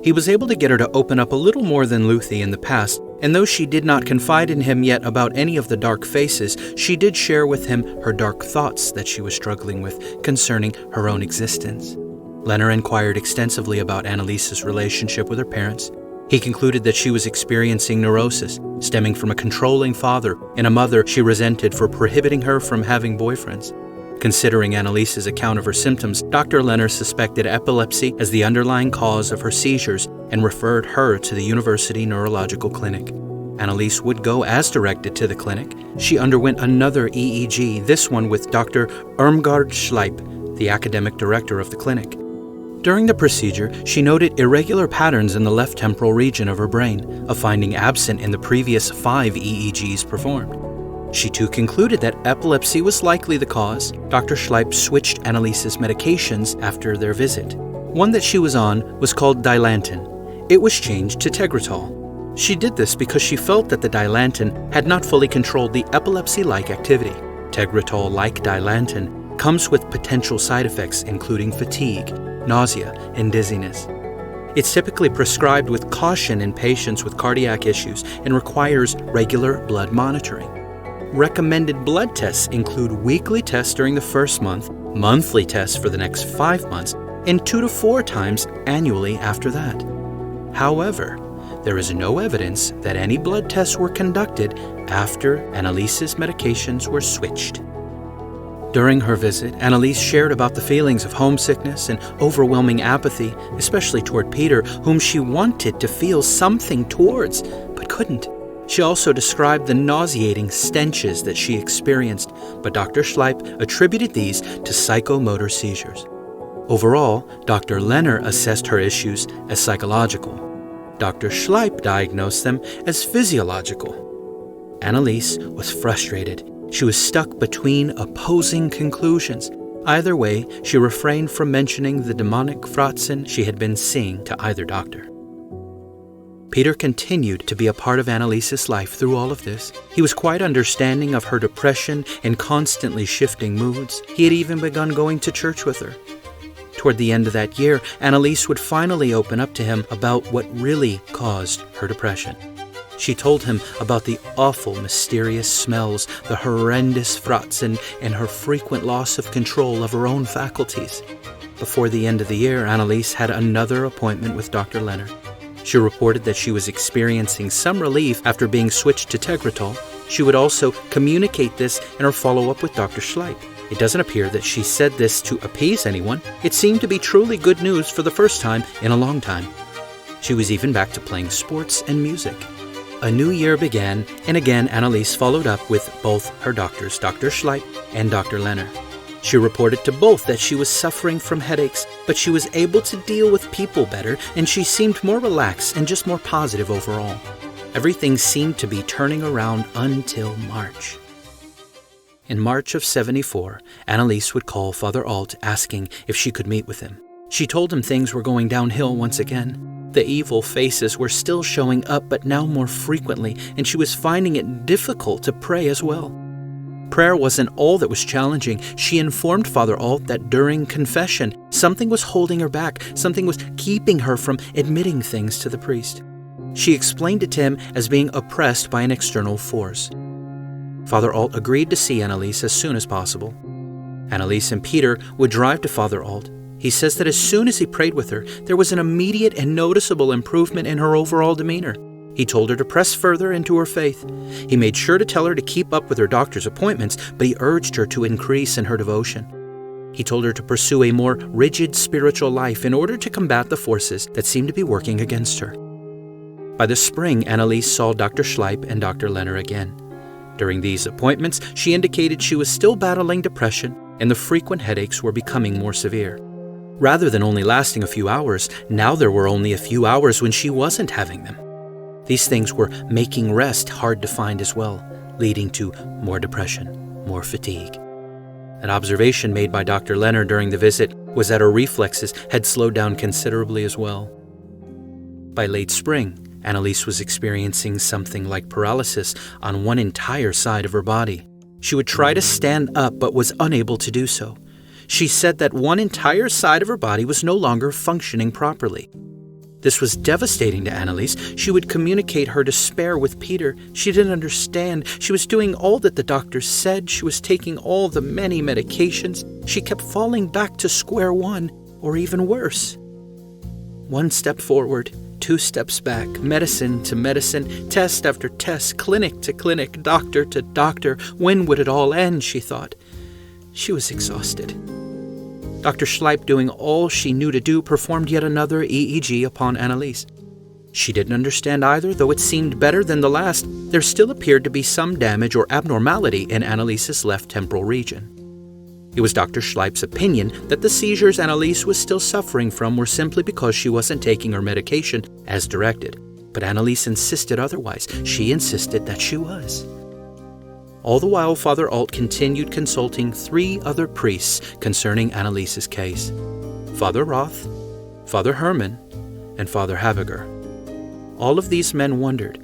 He was able to get her to open up a little more than Luthi in the past, and though she did not confide in him yet about any of the dark faces, she did share with him her dark thoughts that she was struggling with concerning her own existence. Lenner inquired extensively about Anneliese's relationship with her parents. He concluded that she was experiencing neurosis, stemming from a controlling father and a mother she resented for prohibiting her from having boyfriends. Considering Anneliese's account of her symptoms, Dr. Lenner suspected epilepsy as the underlying cause of her seizures and referred her to the University Neurological Clinic. Anneliese would go as directed to the clinic. She underwent another EEG, this one with Dr. Irmgard Schleip, the academic director of the clinic. During the procedure, she noted irregular patterns in the left temporal region of her brain, a finding absent in the previous 5 EEGs performed. She too concluded that epilepsy was likely the cause. Dr. Schleip switched Anneliese's medications after their visit. One that she was on was called Dilantin. It was changed to Tegretol. She did this because she felt that the Dilantin had not fully controlled the epilepsy-like activity. Tegretol, like Dilantin, comes with potential side effects including fatigue, nausea, and dizziness. It's typically prescribed with caution in patients with cardiac issues and requires regular blood monitoring. Recommended blood tests include weekly tests during the first month, monthly tests for the next 5 months, and 2 to 4 times annually after that. However, there is no evidence that any blood tests were conducted after Anneliese's medications were switched. During her visit, Anneliese shared about the feelings of homesickness and overwhelming apathy, especially toward Peter, whom she wanted to feel something towards, but couldn't. She also described the nauseating stenches that she experienced, but Dr. Schleip attributed these to psychomotor seizures. Overall, Dr. Lenner assessed her issues as psychological. Dr. Schleip diagnosed them as physiological. Anneliese was frustrated. She was stuck between opposing conclusions. Either way, she refrained from mentioning the demonic fratzen she had been seeing to either doctor. Peter continued to be a part of Anneliese's life through all of this. He was quite understanding of her depression and constantly shifting moods. He had even begun going to church with her. Toward the end of that year, Anneliese would finally open up to him about what really caused her depression. She told him about the awful, mysterious smells, the horrendous fratzen, and her frequent loss of control of her own faculties. Before the end of the year, Anneliese had another appointment with Dr. Lenner. She reported that she was experiencing some relief after being switched to Tegretol. She would also communicate this in her follow-up with Dr. Schleip. It doesn't appear that she said this to appease anyone. It seemed to be truly good news for the first time in a long time. She was even back to playing sports and music. A new year began, and again Anneliese followed up with both her doctors, Dr. Schleip and Dr. Lenner. She reported to both that she was suffering from headaches, but she was able to deal with people better, and she seemed more relaxed and just more positive overall. Everything seemed to be turning around until March. In March of '74, Anneliese would call Father Alt asking if she could meet with him. She told him things were going downhill once again. The evil faces were still showing up, but now more frequently, and she was finding it difficult to pray as well. Prayer wasn't all that was challenging. She informed Father Alt that during confession, something was holding her back, something was keeping her from admitting things to the priest. She explained it to him as being oppressed by an external force. Father Alt agreed to see Anneliese as soon as possible. Anneliese and Peter would drive to Father Alt. He says that as soon as he prayed with her, there was an immediate and noticeable improvement in her overall demeanor. He told her to press further into her faith. He made sure to tell her to keep up with her doctor's appointments, but he urged her to increase in her devotion. He told her to pursue a more rigid spiritual life in order to combat the forces that seemed to be working against her. By the spring, Anneliese saw Dr. Schleip and Dr. Lenner again. During these appointments, she indicated she was still battling depression and the frequent headaches were becoming more severe. Rather than only lasting a few hours, now there were only a few hours when she wasn't having them. These things were making rest hard to find as well, leading to more depression, more fatigue. An observation made by Dr. Lenner during the visit was that her reflexes had slowed down considerably as well. By late spring, Anneliese was experiencing something like paralysis on one entire side of her body. She would try to stand up but was unable to do so. She said that one entire side of her body was no longer functioning properly. This was devastating to Anneliese. She would communicate her despair with Peter. She didn't understand. She was doing all that the doctor said. She was taking all the many medications. She kept falling back to square one, or even worse. One step forward, 2 steps back, medicine to medicine, test after test, clinic to clinic, doctor to doctor. When would it all end, she thought. She was exhausted. Dr. Schleip, doing all she knew to do, performed yet another EEG upon Anneliese. She didn't understand either, though it seemed better than the last. There still appeared to be some damage or abnormality in Anneliese's left temporal region. It was Dr. Schleip's opinion that the seizures Anneliese was still suffering from were simply because she wasn't taking her medication as directed. But Anneliese insisted otherwise. She insisted that she was. All the while, Father Alt continued consulting 3 other priests concerning Anneliese's case: Father Roth, Father Herman, and Father Haviger. All of these men wondered,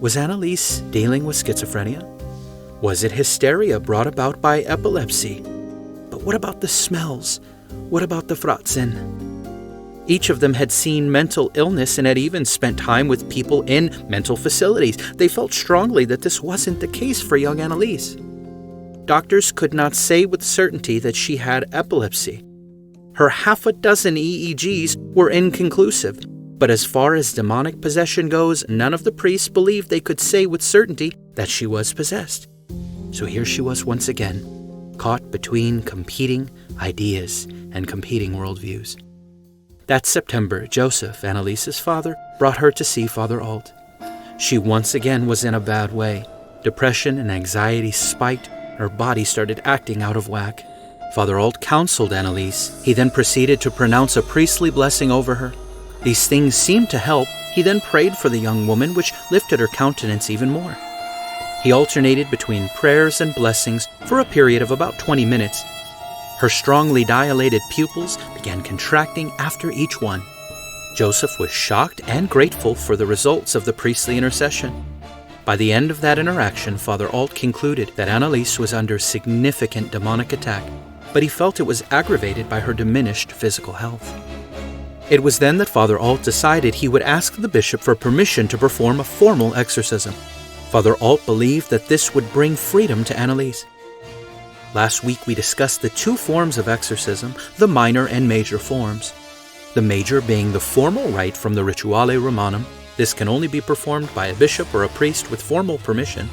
was Anneliese dealing with schizophrenia? Was it hysteria brought about by epilepsy? But what about the smells? What about the fratzen? Each of them had seen mental illness and had even spent time with people in mental facilities. They felt strongly that this wasn't the case for young Anneliese. Doctors could not say with certainty that she had epilepsy. Her 6 EEGs were inconclusive, but as far as demonic possession goes, none of the priests believed they could say with certainty that she was possessed. So here she was once again, caught between competing ideas and competing worldviews. That September, Joseph, Anneliese's father, brought her to see Father Alt. She once again was in a bad way. Depression and anxiety spiked. Her body started acting out of whack. Father Alt counseled Anneliese. He then proceeded to pronounce a priestly blessing over her. These things seemed to help. He then prayed for the young woman, which lifted her countenance even more. He alternated between prayers and blessings for a period of about 20 minutes. Her strongly dilated pupils began contracting after each one. Joseph was shocked and grateful for the results of the priestly intercession. By the end of that interaction, Father Alt concluded that Anneliese was under significant demonic attack, but he felt it was aggravated by her diminished physical health. It was then that Father Alt decided he would ask the bishop for permission to perform a formal exorcism. Father Alt believed that this would bring freedom to Anneliese. Last week we discussed the 2 forms of exorcism, the minor and major forms. The major being the formal rite from the Rituale Romanum. This can only be performed by a bishop or a priest with formal permission.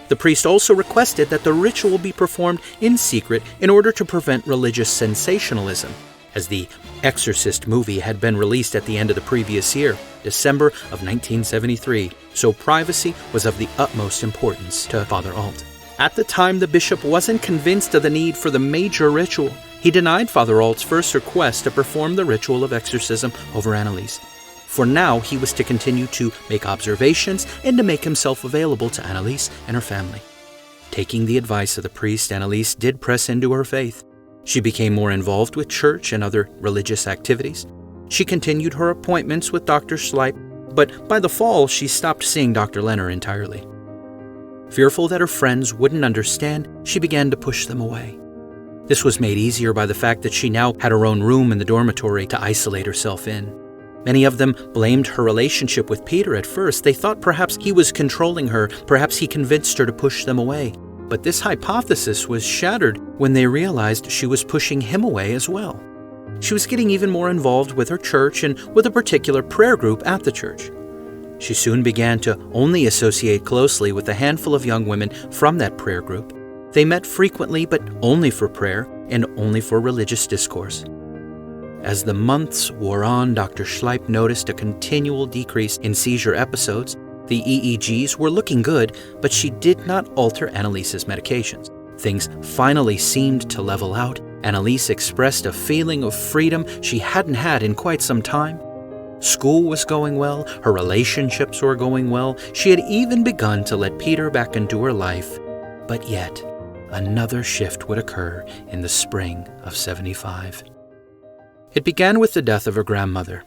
The priest also requested that the ritual be performed in secret in order to prevent religious sensationalism, as the Exorcist movie had been released at the end of the previous year, December of 1973, so privacy was of the utmost importance to Father Alt. At the time, the bishop wasn't convinced of the need for the major ritual. He denied Father Alt's first request to perform the ritual of exorcism over Anneliese. For now, he was to continue to make observations and to make himself available to Anneliese and her family. Taking the advice of the priest, Anneliese did press into her faith. She became more involved with church and other religious activities. She continued her appointments with Dr. Schleip, but by the fall, she stopped seeing Dr. Leonard entirely. Fearful that her friends wouldn't understand, she began to push them away. This was made easier by the fact that she now had her own room in the dormitory to isolate herself in. Many of them blamed her relationship with Peter at first. They thought perhaps he was controlling her, perhaps he convinced her to push them away. But this hypothesis was shattered when they realized she was pushing him away as well. She was getting even more involved with her church and with a particular prayer group at the church. She soon began to only associate closely with a handful of young women from that prayer group. They met frequently, but only for prayer and only for religious discourse. As the months wore on, Dr. Schleip noticed a continual decrease in seizure episodes. The EEGs were looking good, but she did not alter Anneliese's medications. Things finally seemed to level out. Anneliese expressed a feeling of freedom she hadn't had in quite some time. School was going well, her relationships were going well. She had even begun to let Peter back into her life. But yet, another shift would occur in the spring of '75. It began with the death of her grandmother.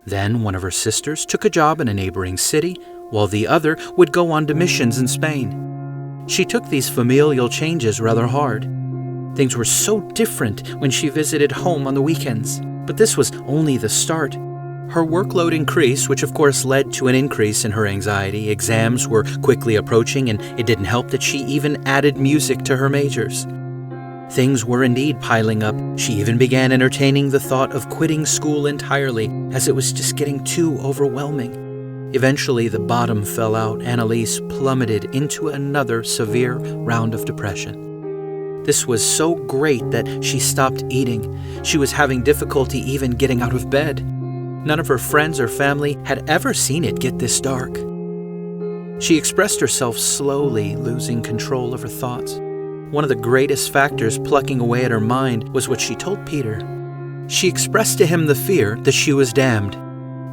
Then one of her sisters took a job in a neighboring city, while the other would go on to missions in Spain. She took these familial changes rather hard. Things were so different when she visited home on the weekends, but this was only the start. Her workload increased, which of course led to an increase in her anxiety. Exams were quickly approaching, and it didn't help that she even added music to her majors. Things were indeed piling up. She even began entertaining the thought of quitting school entirely, as it was just getting too overwhelming. Eventually, the bottom fell out. Anneliese plummeted into another severe round of depression. This was so great that she stopped eating. She was having difficulty even getting out of bed. None of her friends or family had ever seen it get this dark. She expressed herself slowly, losing control of her thoughts. One of the greatest factors plucking away at her mind was what she told Peter. She expressed to him the fear that she was damned.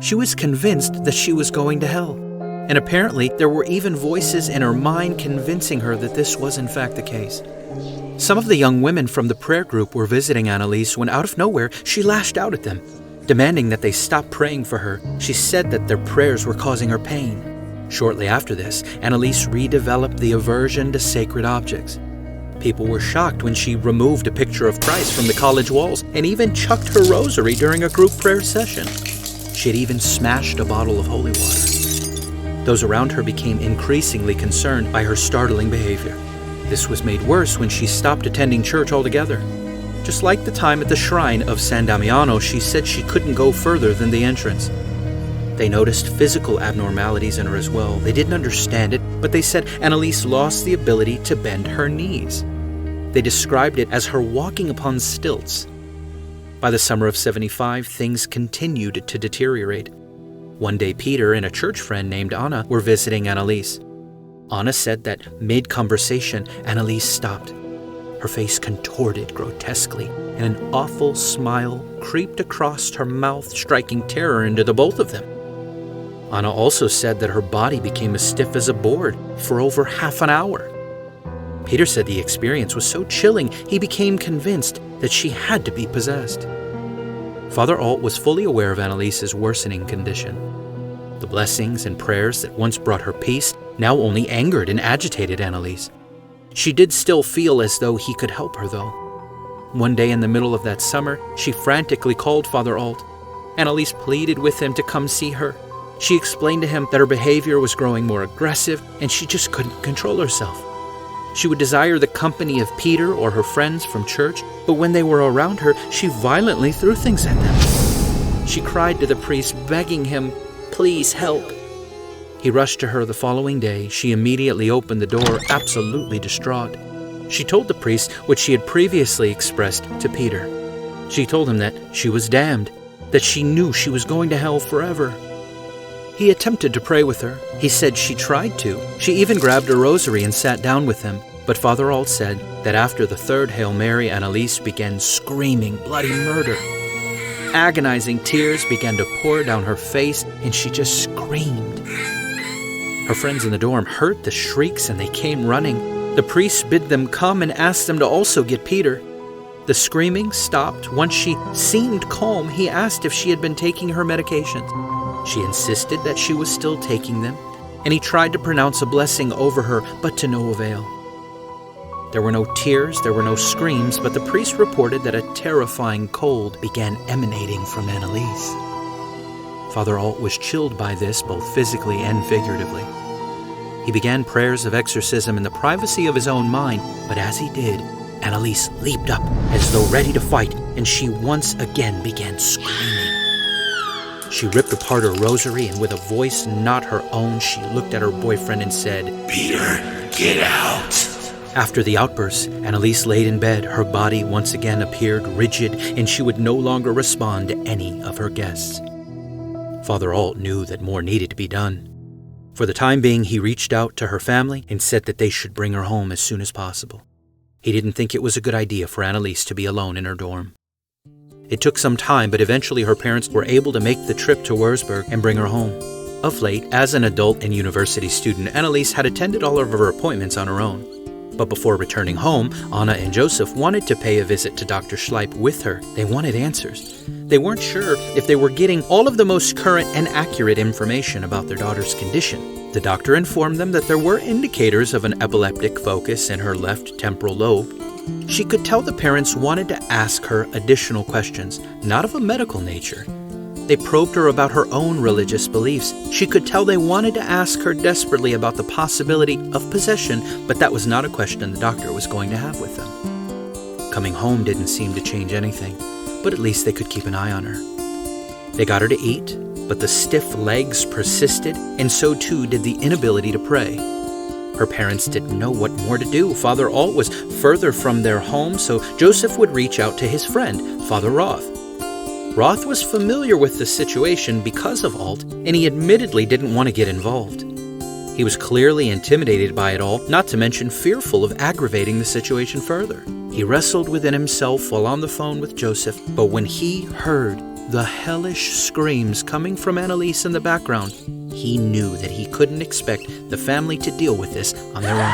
She was convinced that she was going to hell. And apparently there were even voices in her mind convincing her that this was in fact the case. Some of the young women from the prayer group were visiting Anneliese when out of nowhere she lashed out at them, demanding that they stop praying for her. She said that their prayers were causing her pain. Shortly after this, Anneliese redeveloped the aversion to sacred objects. People were shocked when she removed a picture of Christ from the college walls and even chucked her rosary during a group prayer session. She had even smashed a bottle of holy water. Those around her became increasingly concerned by her startling behavior. This was made worse when she stopped attending church altogether. Just like the time at the shrine of San Damiano, she said she couldn't go further than the entrance. They noticed physical abnormalities in her as well. They didn't understand it, but they said Anneliese lost the ability to bend her knees. They described it as her walking upon stilts. By the summer of '75, things continued to deteriorate. One day, Peter and a church friend named Anna were visiting Anneliese. Anna said that mid-conversation, Anneliese stopped. Her face contorted grotesquely, and an awful smile creeped across her mouth, striking terror into the both of them. Anna also said that her body became as stiff as a board for over half an hour. Peter said the experience was so chilling, he became convinced that she had to be possessed. Father Alt was fully aware of Anneliese's worsening condition. The blessings and prayers that once brought her peace now only angered and agitated Anneliese. She did still feel as though he could help her, though. One day in the middle of that summer, she frantically called Father Alt. Anneliese pleaded with him to come see her. She explained to him that her behavior was growing more aggressive and she just couldn't control herself. She would desire the company of Peter or her friends from church, but when they were around her, she violently threw things at them. She cried to the priest, begging him, "Please help." He rushed to her the following day. She immediately opened the door, absolutely distraught. She told the priest what she had previously expressed to Peter. She told him that she was damned, that she knew she was going to hell forever. He attempted to pray with her. He said she tried to. She even grabbed a rosary and sat down with him. But Father Alt said that after the third Hail Mary, Anneliese began screaming bloody murder. Agonizing tears began to pour down her face, and she just screamed. Her friends in the dorm heard the shrieks, and they came running. The priest bid them come and asked them to also get Peter. The screaming stopped. Once she seemed calm, he asked if she had been taking her medications. She insisted that she was still taking them, and he tried to pronounce a blessing over her, but to no avail. There were no tears, there were no screams, but the priest reported that a terrifying cold began emanating from Anneliese. Father Alt was chilled by this, both physically and figuratively. He began prayers of exorcism in the privacy of his own mind, but as he did, Anneliese leaped up as though ready to fight, and she once again began screaming. She ripped apart her rosary, and with a voice not her own, she looked at her boyfriend and said, "Peter, get out!" After the outburst, Anneliese laid in bed. Her body once again appeared rigid, and she would no longer respond to any of her guests. Father Alt knew that more needed to be done. For the time being, he reached out to her family and said that they should bring her home as soon as possible. He didn't think it was a good idea for Anneliese to be alone in her dorm. It took some time, but eventually her parents were able to make the trip to Wurzburg and bring her home. Of late, as an adult and university student, Anneliese had attended all of her appointments on her own. But before returning home, Anna and Joseph wanted to pay a visit to Dr. Schleip with her. They wanted answers. They weren't sure if they were getting all of the most current and accurate information about their daughter's condition. The doctor informed them that there were indicators of an epileptic focus in her left temporal lobe. She could tell the parents wanted to ask her additional questions, not of a medical nature. They probed her about her own religious beliefs. She could tell they wanted to ask her desperately about the possibility of possession, but that was not a question the doctor was going to have with them. Coming home didn't seem to change anything, but at least they could keep an eye on her. They got her to eat, but the stiff legs persisted, and so too did the inability to pray. Her parents didn't know what more to do. Father Alt was further from their home, so Joseph would reach out to his friend, Father Roth. Roth was familiar with the situation because of Alt, and he admittedly didn't want to get involved. He was clearly intimidated by it all, not to mention fearful of aggravating the situation further. He wrestled within himself while on the phone with Joseph, but when he heard the hellish screams coming from Anneliese in the background, he knew that he couldn't expect the family to deal with this on their own.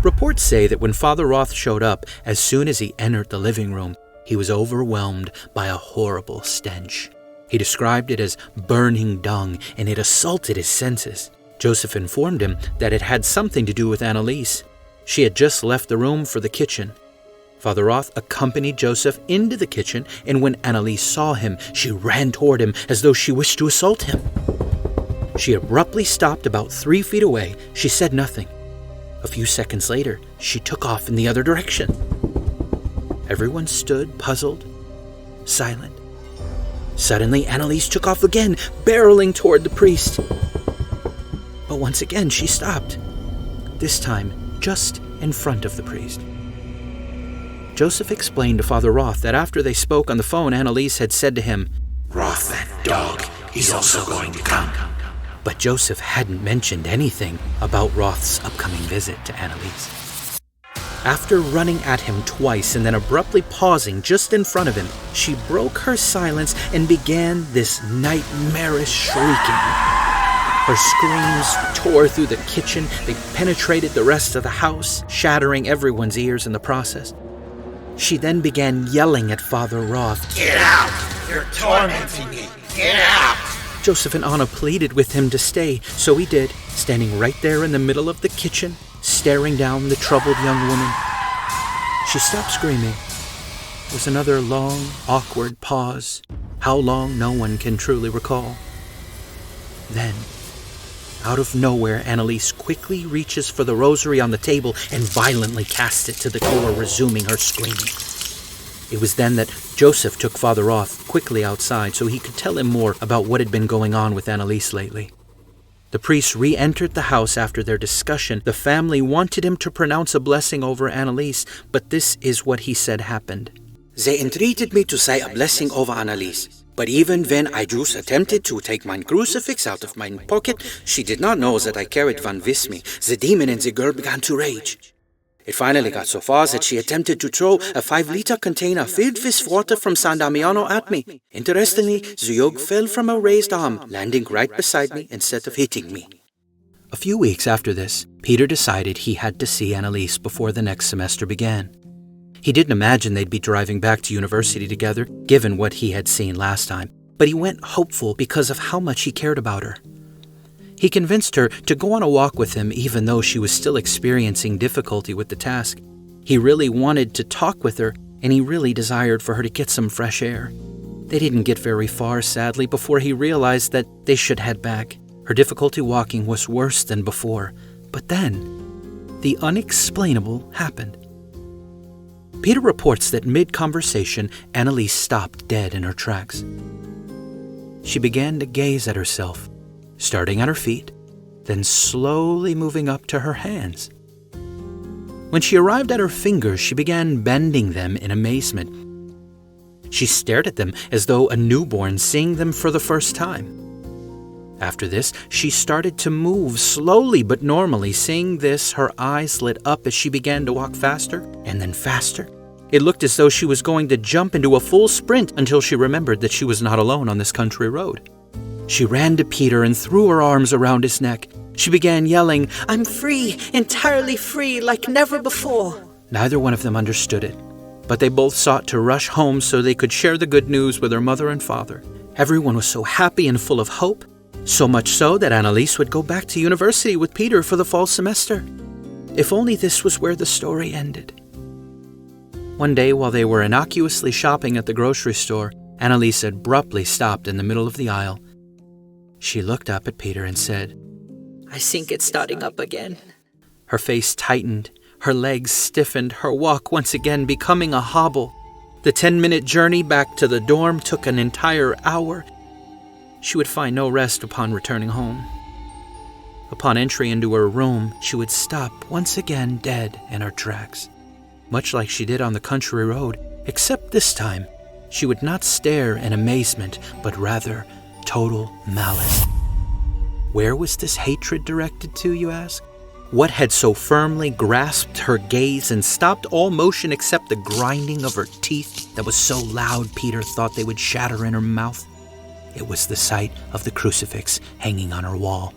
Reports say that when Father Roth showed up, as soon as he entered the living room, he was overwhelmed by a horrible stench. He described it as burning dung, and it assaulted his senses. Joseph informed him that it had something to do with Anneliese. She had just left the room for the kitchen. Father Roth accompanied Joseph into the kitchen, and when Anneliese saw him, she ran toward him as though she wished to assault him. She abruptly stopped about 3 feet away. She said nothing. A few seconds later, she took off in the other direction. Everyone stood, puzzled, silent. Suddenly, Anneliese took off again, barreling toward the priest. But once again, she stopped, this time just in front of the priest. Joseph explained to Father Roth that after they spoke on the phone, Anneliese had said to him, "Roth, that dog, he's also going to come." But Joseph hadn't mentioned anything about Roth's upcoming visit to Anneliese. After running at him twice and then abruptly pausing just in front of him, she broke her silence and began this nightmarish shrieking. Her screams tore through the kitchen. They penetrated the rest of the house, shattering everyone's ears in the process. She then began yelling at Father Roth, "Get out! You're tormenting me! Get out!" Joseph and Anna pleaded with him to stay, so he did, standing right there in the middle of the kitchen, staring down the troubled young woman. She stopped screaming. There was another long, awkward pause. How long, no one can truly recall. Then, out of nowhere, Anneliese quickly reaches for the rosary on the table and violently casts it to the floor, resuming her screaming. It was then that Joseph took Father Roth quickly outside so he could tell him more about what had been going on with Anneliese lately. The priest re-entered the house after their discussion. The family wanted him to pronounce a blessing over Anneliese, but this is what he said happened. "They entreated me to say a blessing over Anneliese. But even when I just attempted to take my crucifix out of my pocket, she did not know that I carried one with me. The demon in the girl began to rage. It finally got so far that she attempted to throw a 5-liter container filled with water from San Damiano at me. Interestingly, the yoke fell from a raised arm, landing right beside me instead of hitting me." A few weeks after this, Peter decided he had to see Anneliese before the next semester began. He didn't imagine they'd be driving back to university together, given what he had seen last time, but he went hopeful because of how much he cared about her. He convinced her to go on a walk with him even though she was still experiencing difficulty with the task. He really wanted to talk with her, and he really desired for her to get some fresh air. They didn't get very far, sadly, before he realized that they should head back. Her difficulty walking was worse than before, but then the unexplainable happened. Peter reports that mid-conversation, Anneliese stopped dead in her tracks. She began to gaze at herself, starting at her feet, then slowly moving up to her hands. When she arrived at her fingers, she began bending them in amazement. She stared at them as though a newborn seeing them for the first time. After this, she started to move slowly but normally. Seeing this, her eyes lit up as she began to walk faster and then faster. It looked as though she was going to jump into a full sprint until she remembered that she was not alone on this country road. She ran to Peter and threw her arms around his neck. She began yelling, I'm free, entirely free, like never before. Neither one of them understood it, but they both sought to rush home so they could share the good news with their mother and father. Everyone was so happy and full of hope, so much so that Anneliese would go back to university with Peter for the fall semester. If only this was where the story ended. One day, while they were innocuously shopping at the grocery store, Anneliese abruptly stopped in the middle of the aisle. She looked up at Peter and said, I think it's starting up again. Her face tightened, her legs stiffened, her walk once again becoming a hobble. The 10-minute journey back to the dorm took an entire hour. She would find no rest upon returning home. Upon entry into her room, she would stop once again dead in her tracks, much like she did on the country road, except this time, she would not stare in amazement, but rather total malice. Where was this hatred directed to, you ask? What had so firmly grasped her gaze and stopped all motion except the grinding of her teeth that was so loud Peter thought they would shatter in her mouth? It was the sight of the crucifix hanging on her wall.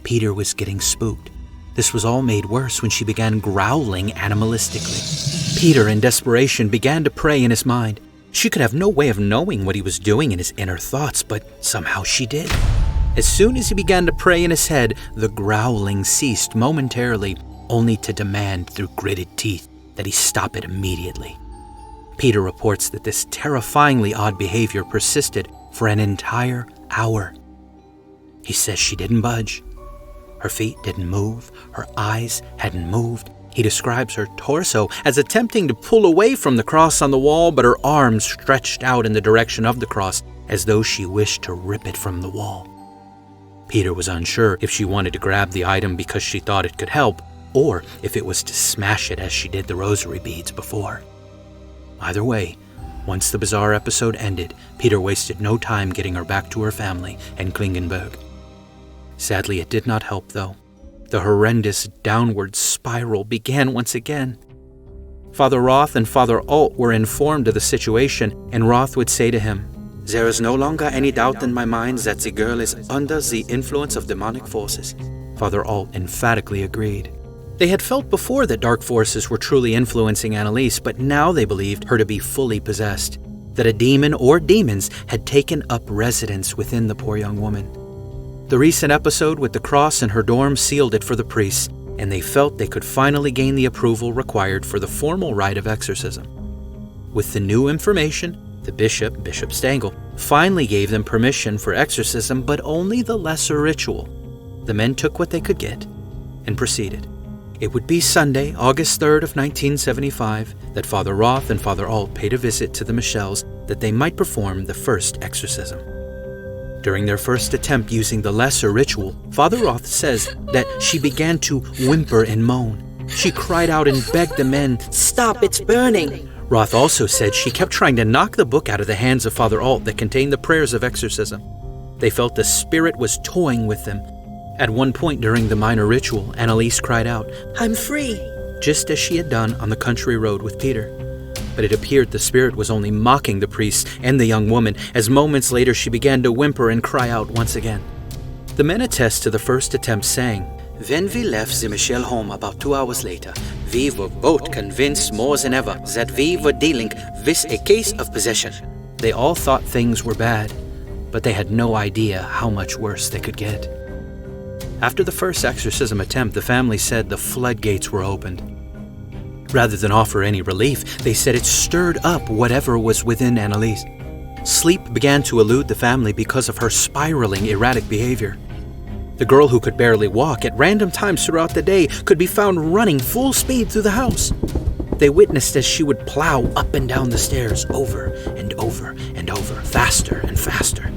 Peter was getting spooked. This was all made worse when she began growling animalistically. Peter, in desperation, began to pray in his mind. She could have no way of knowing what he was doing in his inner thoughts, but somehow she did. As soon as he began to pray in his head, the growling ceased momentarily, only to demand through gritted teeth that he stop it immediately. Peter reports that this terrifyingly odd behavior persisted for an entire hour. He says she didn't budge. Her feet didn't move. Her eyes hadn't moved. He describes her torso as attempting to pull away from the cross on the wall, but her arms stretched out in the direction of the cross as though she wished to rip it from the wall. Peter was unsure if she wanted to grab the item because she thought it could help, or if it was to smash it as she did the rosary beads before. Either way, once the bizarre episode ended, Peter wasted no time getting her back to her family in Klingenberg. Sadly, it did not help, though. The horrendous downward spiral began once again. Father Roth and Father Alt were informed of the situation, and Roth would say to him, "There is no longer any doubt in my mind that the girl is under the influence of demonic forces." Father Alt emphatically agreed. They had felt before that dark forces were truly influencing Anneliese, but now they believed her to be fully possessed, that a demon or demons had taken up residence within the poor young woman. The recent episode with the cross in her dorm sealed it for the priests, and they felt they could finally gain the approval required for the formal rite of exorcism. With the new information, the Bishop Stengel, finally gave them permission for exorcism, but only the lesser ritual. The men took what they could get and proceeded. It would be Sunday, August 3rd of 1975, that Father Roth and Father Alt paid a visit to the Michels that they might perform the first exorcism. During their first attempt using the lesser ritual, Father Roth says that she began to whimper and moan. She cried out and begged the men, "Stop, it's burning." Roth also said she kept trying to knock the book out of the hands of Father Alt that contained the prayers of exorcism. They felt the spirit was toying with them. At one point during the minor ritual, Anneliese cried out, "I'm free," just as she had done on the country road with Peter. But it appeared the spirit was only mocking the priest and the young woman, as moments later she began to whimper and cry out once again. The men attest to the first attempt, saying, When we left the Michel home about 2 hours later, we were both convinced more than ever that we were dealing with a case of possession. They all thought things were bad, but they had no idea how much worse they could get. After the first exorcism attempt, the family said the floodgates were opened. Rather than offer any relief, they said it stirred up whatever was within Anneliese. Sleep began to elude the family because of her spiraling, erratic behavior. The girl who could barely walk at random times throughout the day could be found running full speed through the house. They witnessed as she would plow up and down the stairs over and over and over, faster and faster.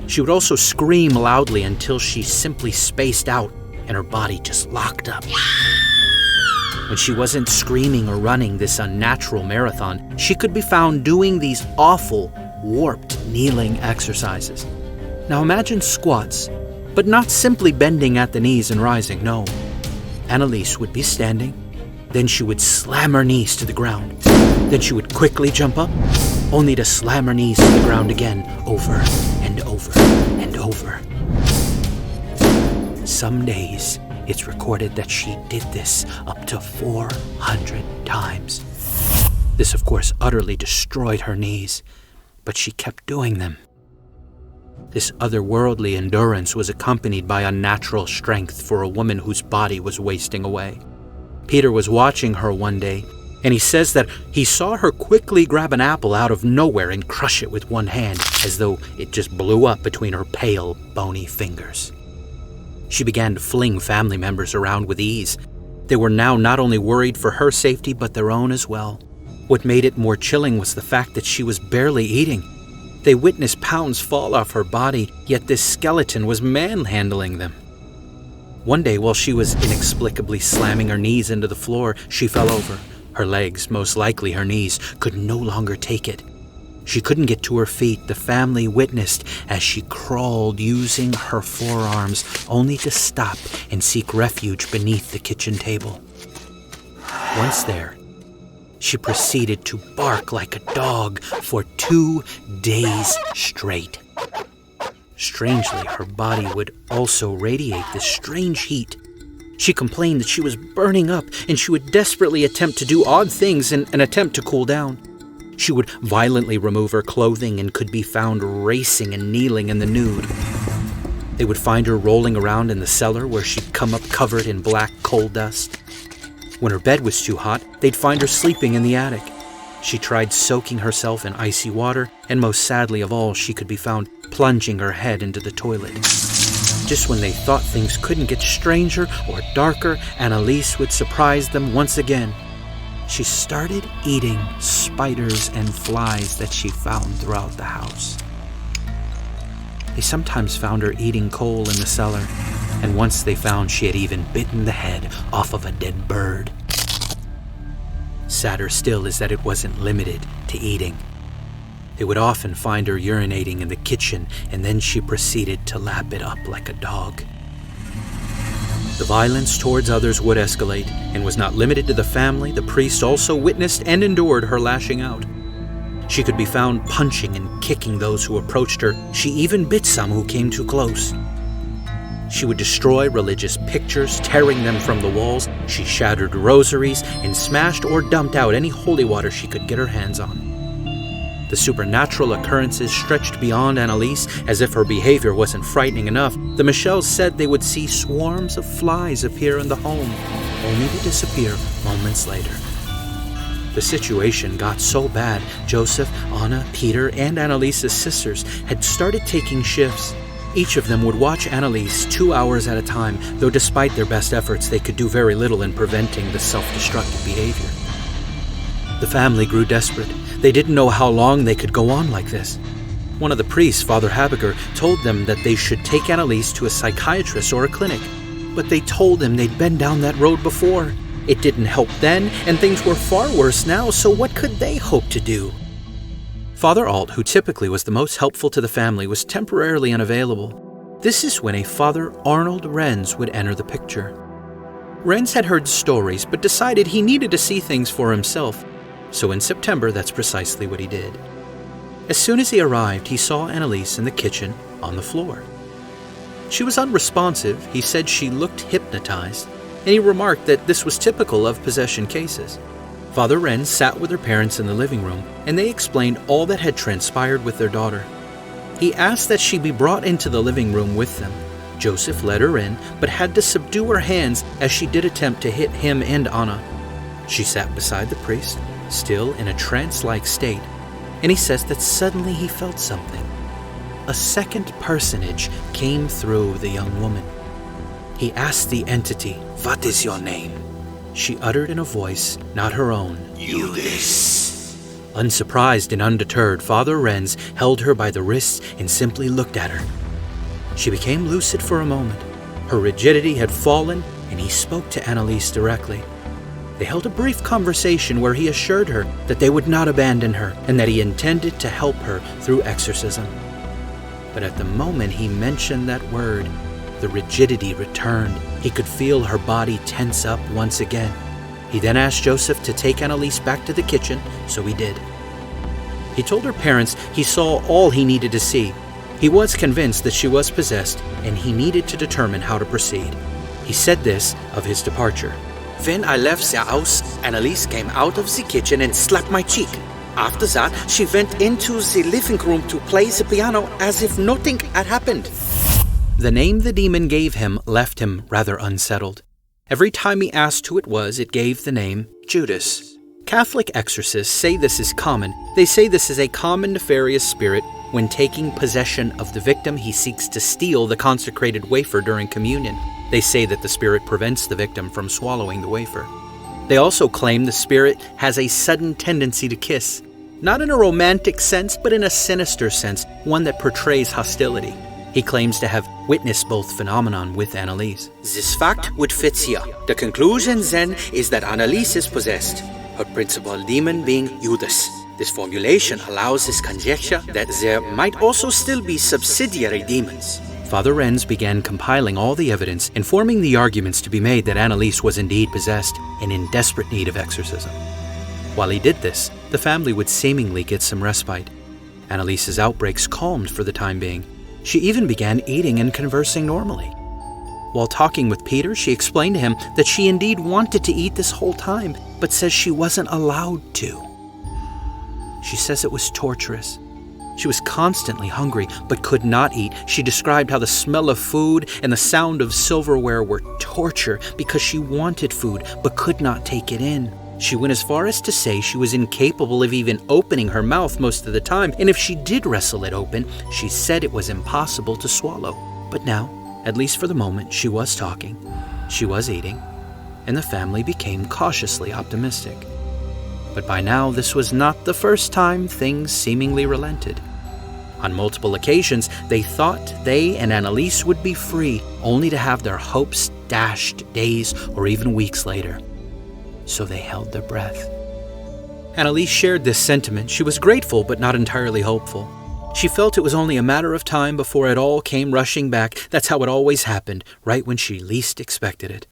She would also scream loudly until she simply spaced out and her body just locked up. When she wasn't screaming or running this unnatural marathon, she could be found doing these awful, warped kneeling exercises. Now imagine squats, but not simply bending at the knees and rising, no. Anneliese would be standing, then she would slam her knees to the ground. Then she would quickly jump up, only to slam her knees to the ground again, over and over and over. Some days, it's recorded that she did this up to 400 times. This, of course, utterly destroyed her knees, but she kept doing them. This otherworldly endurance was accompanied by unnatural strength for a woman whose body was wasting away. Peter was watching her one day, and he says that he saw her quickly grab an apple out of nowhere and crush it with one hand, as though it just blew up between her pale, bony fingers. She began to fling family members around with ease. They were now not only worried for her safety, but their own as well. What made it more chilling was the fact that she was barely eating. They witnessed pounds fall off her body, yet this skeleton was manhandling them. One day, while she was inexplicably slamming her knees into the floor, she fell over. Her legs, most likely her knees, could no longer take it. She couldn't get to her feet. The family witnessed as she crawled using her forearms, only to stop and seek refuge beneath the kitchen table. Once there, she proceeded to bark like a dog for 2 days straight. Strangely, her body would also radiate this strange heat. She complained that she was burning up, and she would desperately attempt to do odd things in an attempt to cool down. She would violently remove her clothing and could be found racing and kneeling in the nude. They would find her rolling around in the cellar where she'd come up covered in black coal dust. When her bed was too hot, they'd find her sleeping in the attic. She tried soaking herself in icy water, and most sadly of all, she could be found plunging her head into the toilet. Just when they thought things couldn't get stranger or darker, Anneliese would surprise them once again. She started eating spiders and flies that she found throughout the house. They sometimes found her eating coal in the cellar, and once they found she had even bitten the head off of a dead bird. Sadder still is that it wasn't limited to eating. They would often find her urinating in the kitchen, and then she proceeded to lap it up like a dog. The violence towards others would escalate, and was not limited to the family. The priest also witnessed and endured her lashing out. She could be found punching and kicking those who approached her. She even bit some who came too close. She would destroy religious pictures, tearing them from the walls. She shattered rosaries and smashed or dumped out any holy water she could get her hands on. The supernatural occurrences stretched beyond Anneliese. As if her behavior wasn't frightening enough, the Michels said they would see swarms of flies appear in the home, only to disappear moments later. The situation got so bad, Joseph, Anna, Peter, and Anneliese's sisters had started taking shifts. Each of them would watch Anneliese 2 hours at a time, though despite their best efforts, they could do very little in preventing the self-destructive behavior. The family grew desperate. They didn't know how long they could go on like this. One of the priests, Father Habaker, told them that they should take Anneliese to a psychiatrist or a clinic. But they told him they'd been down that road before. It didn't help then, and things were far worse now, so what could they hope to do? Father Alt, who typically was the most helpful to the family, was temporarily unavailable. This is when a Father Arnold Renz would enter the picture. Renz had heard stories, but decided he needed to see things for himself. So in September, that's precisely what he did. As soon as he arrived, he saw Anneliese in the kitchen on the floor. She was unresponsive. He said she looked hypnotized, and he remarked that this was typical of possession cases. Father Wren sat with her parents in the living room, and they explained all that had transpired with their daughter. He asked that she be brought into the living room with them. Joseph led her in, but had to subdue her hands as she did attempt to hit him and Anna. She sat beside the priest, still in a trance-like state, and he says that suddenly he felt something. A second personage came through the young woman. He asked the entity, "What is your name?" She uttered in a voice not her own, "Judas." Unsurprised and undeterred, Father Wren held her by the wrists and simply looked at her. She became lucid for a moment. Her rigidity had fallen, and he spoke to Anneliese directly. They held a brief conversation where he assured her that they would not abandon her and that he intended to help her through exorcism. But at the moment he mentioned that word, the rigidity returned. He could feel her body tense up once again. He then asked Joseph to take Anneliese back to the kitchen, so he did. He told her parents he saw all he needed to see. He was convinced that she was possessed, and he needed to determine how to proceed. He said this of his departure. When I left the house, Anneliese came out of the kitchen and slapped my cheek. After that, she went into the living room to play the piano as if nothing had happened. The name the demon gave him left him rather unsettled. Every time he asked who it was, it gave the name Judas. Catholic exorcists say this is common. They say this is a common nefarious spirit. When taking possession of the victim, he seeks to steal the consecrated wafer during communion. They say that the spirit prevents the victim from swallowing the wafer. They also claim the spirit has a sudden tendency to kiss, not in a romantic sense, but in a sinister sense, one that portrays hostility. He claims to have witnessed both phenomenon with Anneliese. This fact would fit here. The conclusion then is that Anneliese is possessed, her principal demon being Judas. This formulation allows this conjecture that there might also still be subsidiary demons. Father Wren began compiling all the evidence and forming the arguments to be made that Anneliese was indeed possessed and in desperate need of exorcism. While he did this, the family would seemingly get some respite. Anneliese's outbreaks calmed for the time being. She even began eating and conversing normally. While talking with Peter, she explained to him that she indeed wanted to eat this whole time, but says she wasn't allowed to. She says it was torturous. She was constantly hungry, but could not eat. She described how the smell of food and the sound of silverware were torture because she wanted food, but could not take it in. She went as far as to say she was incapable of even opening her mouth most of the time, and if she did wrestle it open, she said it was impossible to swallow. But now, at least for the moment, she was talking, she was eating, and the family became cautiously optimistic. But by now, this was not the first time things seemingly relented. On multiple occasions, they thought they and Anneliese would be free, only to have their hopes dashed days or even weeks later. So they held their breath. Anneliese shared this sentiment. She was grateful, but not entirely hopeful. She felt it was only a matter of time before it all came rushing back. That's how it always happened, right when she least expected it.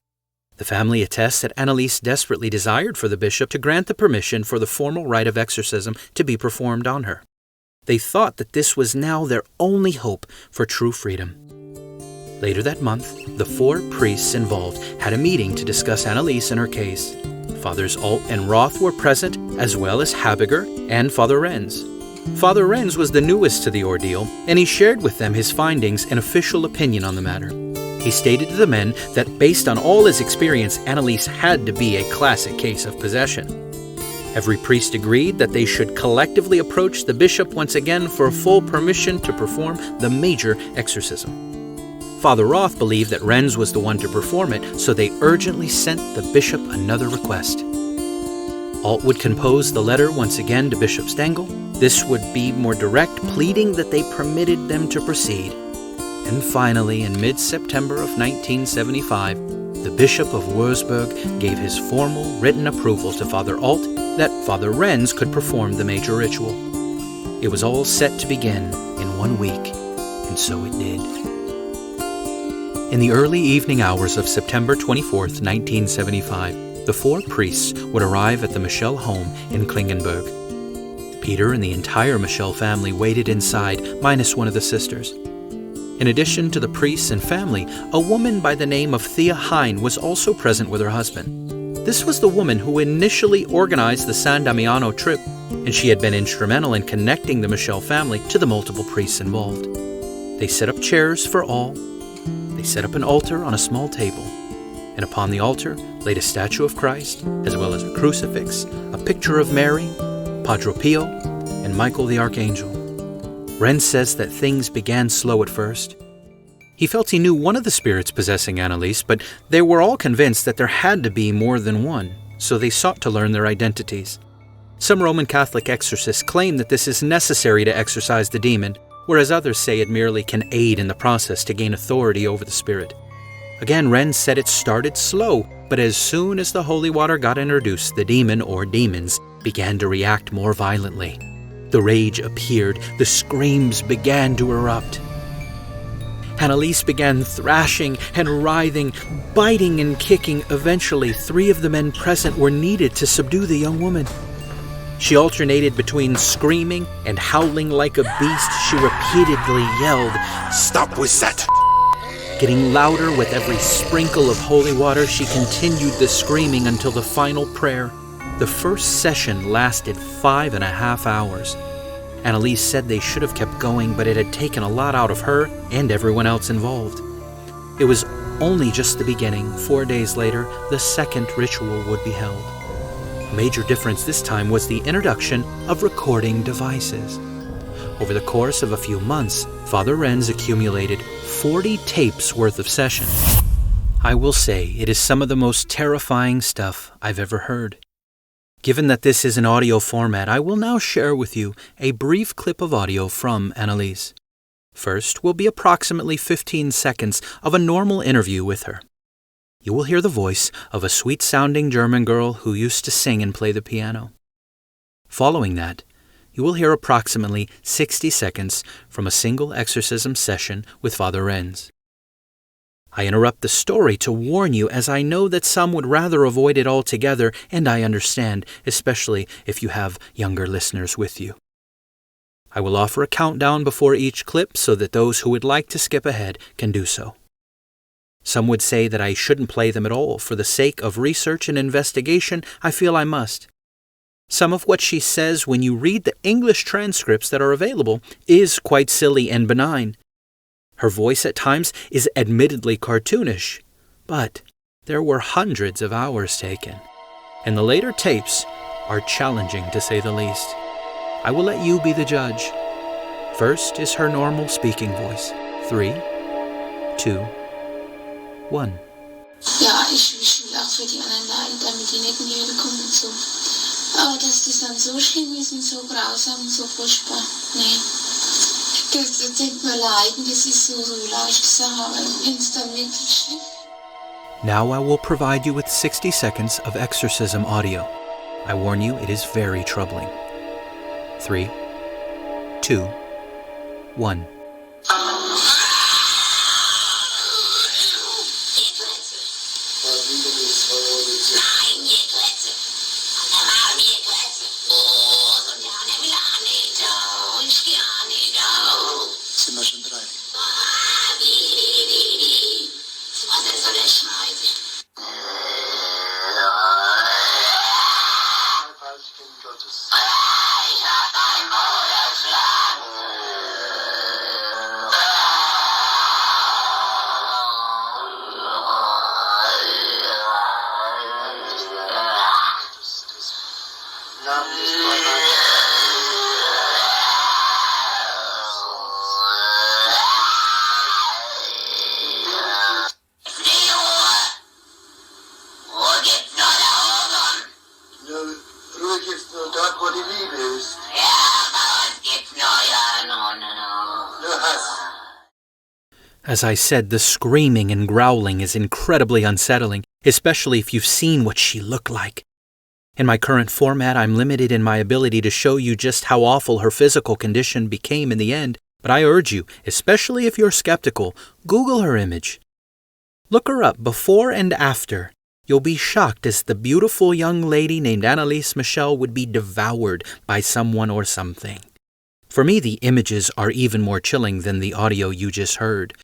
The family attests that Anneliese desperately desired for the bishop to grant the permission for the formal rite of exorcism to be performed on her. They thought that this was now their only hope for true freedom. Later that month, the 4 priests involved had a meeting to discuss Anneliese and her case. Fathers Alt and Roth were present, as well as Habiger and Father Wren. Father Wren was the newest to the ordeal, and he shared with them his findings and official opinion on the matter. He stated to the men that based on all his experience, Anneliese had to be a classic case of possession. Every priest agreed that they should collectively approach the bishop once again for full permission to perform the major exorcism. Father Roth believed that Wren was the one to perform it, so they urgently sent the bishop another request. Alt would compose the letter once again to Bishop Stengel. This would be more direct, pleading that they permitted them to proceed. And finally, in mid-September of 1975, the Bishop of Wurzburg gave his formal written approval to Father Alt that Father Wren could perform the major ritual. It was all set to begin in 1 week, and so it did. In the early evening hours of September 24th, 1975, the 4 priests would arrive at the Michel home in Klingenberg. Peter and the entire Michel family waited inside, minus one of the sisters. In addition to the priests and family, a woman by the name of Thea Hine was also present with her husband. This was the woman who initially organized the San Damiano trip, and she had been instrumental in connecting the Michel family to the multiple priests involved. They set up chairs for all. They set up an altar on a small table, and upon the altar laid a statue of Christ, as well as a crucifix, a picture of Mary, Padre Pio, and Michael the Archangel. Renz says that things began slow at first. He felt he knew one of the spirits possessing Anneliese, but they were all convinced that there had to be more than one, so they sought to learn their identities. Some Roman Catholic exorcists claim that this is necessary to exorcise the demon, whereas others say it merely can aid in the process to gain authority over the spirit. Again, Renz said it started slow, but as soon as the holy water got introduced, the demon or demons began to react more violently. The rage appeared, the screams began to erupt. Anneliese began thrashing and writhing, biting and kicking. Eventually, 3 of the men present were needed to subdue the young woman. She alternated between screaming and howling like a beast. She repeatedly yelled, "Stop with that!" Getting louder with every sprinkle of holy water, she continued the screaming until the final prayer. The first session lasted 5.5 hours. Anneliese said they should have kept going, but it had taken a lot out of her and everyone else involved. It was only just the beginning. 4 days later, the second ritual would be held. A major difference this time was the introduction of recording devices. Over the course of a few months, Father Renz accumulated 40 tapes worth of sessions. I will say it is some of the most terrifying stuff I've ever heard. Given that this is an audio format, I will now share with you a brief clip of audio from Anneliese. First will be approximately 15 seconds of a normal interview with her. You will hear the voice of a sweet-sounding German girl who used to sing and play the piano. Following that, you will hear approximately 60 seconds from a single exorcism session with Father Renz. I interrupt the story to warn you, as I know that some would rather avoid it altogether, and I understand, especially if you have younger listeners with you. I will offer a countdown before each clip so that those who would like to skip ahead can do so. Some would say that I shouldn't play them at all. For the sake of research and investigation, I feel I must. Some of what she says when you read the English transcripts that are available is quite silly and benign. Her voice at times is admittedly cartoonish, but there were hundreds of hours taken, and the later tapes are challenging to say the least. I will let you be the judge. First is her normal speaking voice. 3, 2, 1. Ja, ich will auch für die anderen leiden, damit die nicht mehr kommen und so. Aber dass das dann so schlimm ist und so grausam und so furchtbar, nee. Das tut mir leid, das ist so leicht gesagt, aber wenn es dann wirklich schlimm. Now I will provide you with 60 seconds of exorcism audio. I warn you, it is very troubling. 3, 2, 1. As I said, the screaming and growling is incredibly unsettling, especially if you've seen what she looked like. In my current format, I'm limited in my ability to show you just how awful her physical condition became in the end, but I urge you, especially if you're skeptical, Google her image. Look her up before and after. You'll be shocked as the beautiful young lady named Anneliese Michel would be devoured by someone or something. For me, the images are even more chilling than the audio you just heard.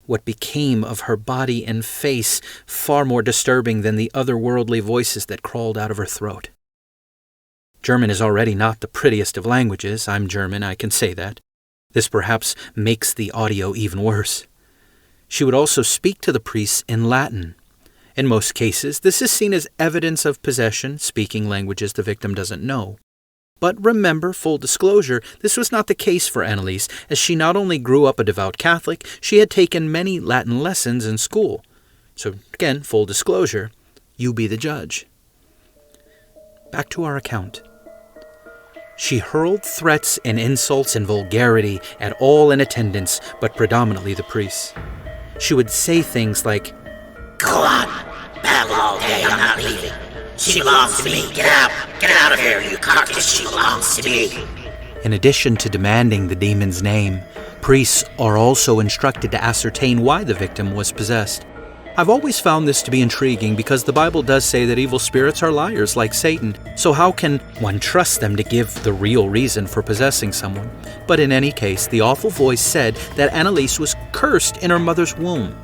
What became of her body and face far more disturbing than the otherworldly voices that crawled out of her throat. German is already not the prettiest of languages. I'm German, I can say that. This perhaps makes the audio even worse. She would also speak to the priests in Latin. In most cases, this is seen as evidence of possession, speaking languages the victim doesn't know. But remember, full disclosure, this was not the case for Anneliese, as she not only grew up a devout Catholic, she had taken many Latin lessons in school. So again, full disclosure, you be the judge. Back to our account. She hurled threats and insults and vulgarity at all in attendance, but predominantly the priests. She would say things like, "Go on, battle all day, I'm not leaving. She belongs to me, get out of here, you carcass, she belongs to me." In addition to demanding the demon's name, priests are also instructed to ascertain why the victim was possessed. I've always found this to be intriguing because the Bible does say that evil spirits are liars like Satan, so how can one trust them to give the real reason for possessing someone? But in any case, the awful voice said that Anneliese was cursed in her mother's womb.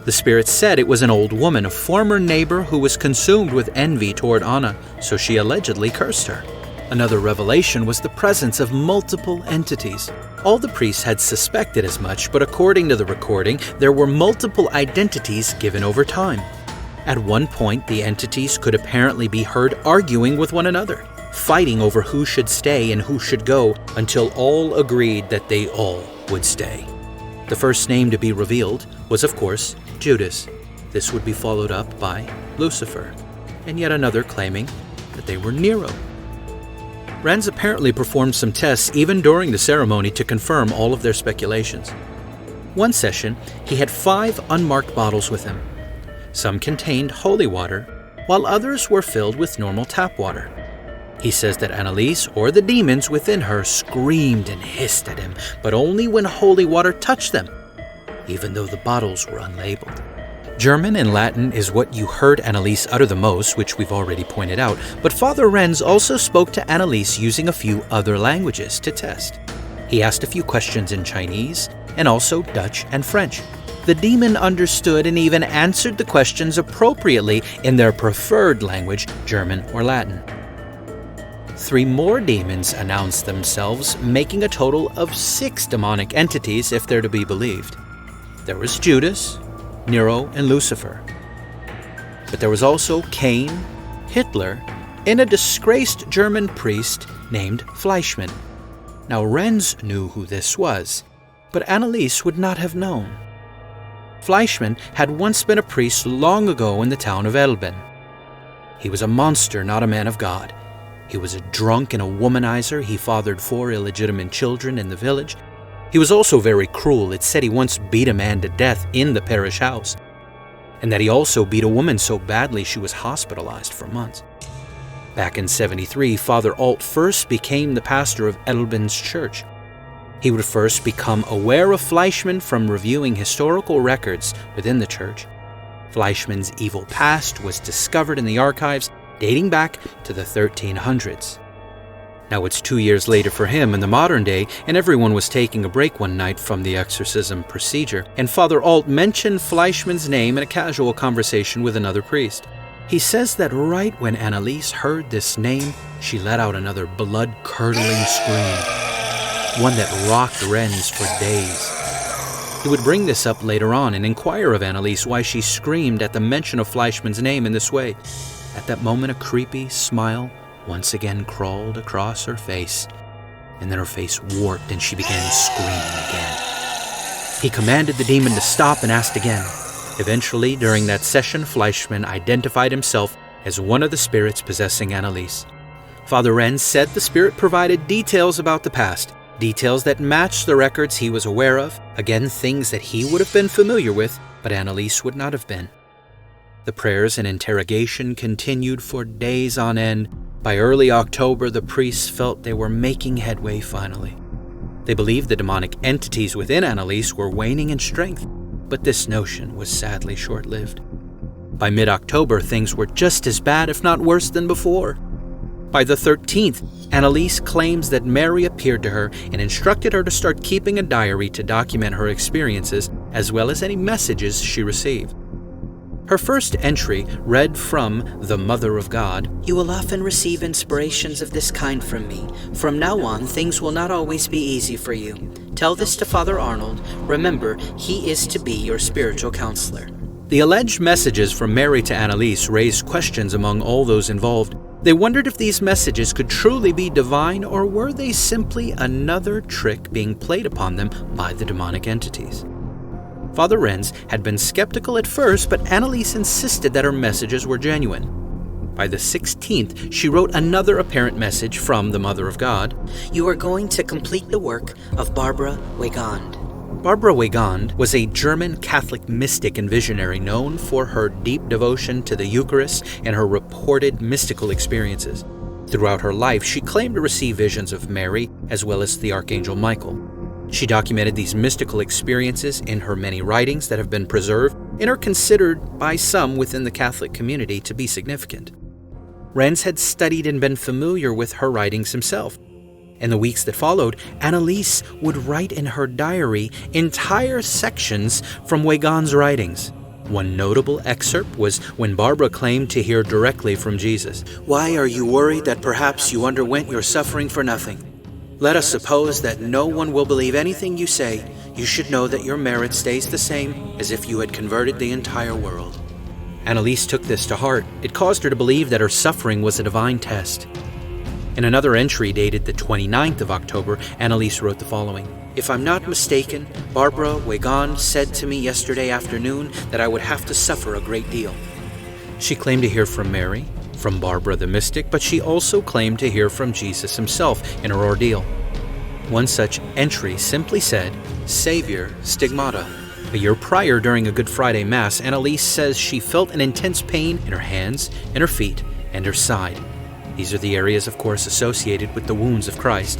The spirit said it was an old woman, a former neighbor who was consumed with envy toward Anna, so she allegedly cursed her. Another revelation was the presence of multiple entities. All the priests had suspected as much, but according to the recording, there were multiple identities given over time. At one point, the entities could apparently be heard arguing with one another, fighting over who should stay and who should go, until all agreed that they all would stay. The first name to be revealed was, of course, Judas. This would be followed up by Lucifer, and yet another claiming that they were Nero. Renz apparently performed some tests even during the ceremony to confirm all of their speculations. One session, he had 5 unmarked bottles with him. Some contained holy water, while others were filled with normal tap water. He says that Anneliese, or the demons within her, screamed and hissed at him, but only when holy water touched them, even though the bottles were unlabeled. German and Latin is what you heard Anneliese utter the most, which we've already pointed out, but Father Renz also spoke to Anneliese using a few other languages to test. He asked a few questions in Chinese, and also Dutch and French. The demon understood and even answered the questions appropriately in their preferred language, German or Latin. 3 more demons announced themselves, making a total of 6 demonic entities if they're to be believed. There was Judas, Nero, and Lucifer. But there was also Cain, Hitler, and a disgraced German priest named Fleischmann. Now Renz knew who this was, but Anneliese would not have known. Fleischmann had once been a priest long ago in the town of Elben. He was a monster, not a man of God. He was a drunk and a womanizer. He fathered 4 illegitimate children in the village. He was also very cruel. It said he once beat a man to death in the parish house, and that he also beat a woman so badly she was hospitalized for months. Back in 73, Father Alt first became the pastor of Elben's church. He would first become aware of Fleischmann from reviewing historical records within the church. Fleischmann's evil past was discovered in the archives dating back to the 1300s. Now it's 2 years later for him in the modern day, and everyone was taking a break one night from the exorcism procedure, and Father Alt mentioned Fleischmann's name in a casual conversation with another priest. He says that right when Anneliese heard this name, she let out another blood-curdling scream, one that rocked Renz for days. He would bring this up later on and inquire of Anneliese why she screamed at the mention of Fleischmann's name in this way. At that moment, a creepy smile once again crawled across her face, and then her face warped and she began screaming again. He commanded the demon to stop and asked again. Eventually, during that session, Fleischmann identified himself as one of the spirits possessing Anneliese. Father Renz said the spirit provided details about the past, details that matched the records he was aware of, again things that he would have been familiar with, but Anneliese would not have been. The prayers and interrogation continued for days on end. By early October, the priests felt they were making headway finally. They believed the demonic entities within Anneliese were waning in strength, but this notion was sadly short-lived. By mid-October, things were just as bad, if not worse, than before. By the 13th, Anneliese claims that Mary appeared to her and instructed her to start keeping a diary to document her experiences as well as any messages she received. Her first entry read from the Mother of God, "You will often receive inspirations of this kind from me. From now on, things will not always be easy for you. Tell this to Father Arnold. Remember, he is to be your spiritual counselor." The alleged messages from Mary to Anneliese raised questions among all those involved. They wondered if these messages could truly be divine, or were they simply another trick being played upon them by the demonic entities. Father Renz had been skeptical at first, but Anneliese insisted that her messages were genuine. By the 16th, she wrote another apparent message from the Mother of God. "You are going to complete the work of Barbara Weygand." Barbara Weygand was a German Catholic mystic and visionary known for her deep devotion to the Eucharist and her reported mystical experiences. Throughout her life, she claimed to receive visions of Mary as well as the Archangel Michael. She documented these mystical experiences in her many writings that have been preserved and are considered by some within the Catholic community to be significant. Renz had studied and been familiar with her writings himself. In the weeks that followed, Anneliese would write in her diary entire sections from Weygand's writings. One notable excerpt was when Barbara claimed to hear directly from Jesus. "Why are you worried that perhaps you underwent your suffering for nothing? Let us suppose that no one will believe anything you say. You should know that your merit stays the same as if you had converted the entire world." Anneliese took this to heart. It caused her to believe that her suffering was a divine test. In another entry dated the 29th of October, Anneliese wrote the following. "If I'm not mistaken, Barbara Weygand said to me yesterday afternoon that I would have to suffer a great deal." She claimed to hear from Mary, from Barbara the mystic, but she also claimed to hear from Jesus himself in her ordeal. One such entry simply said, "Savior, stigmata." A year prior, during a Good Friday Mass, Anneliese says she felt an intense pain in her hands, in her feet, and her side. These are the areas, of course, associated with the wounds of Christ.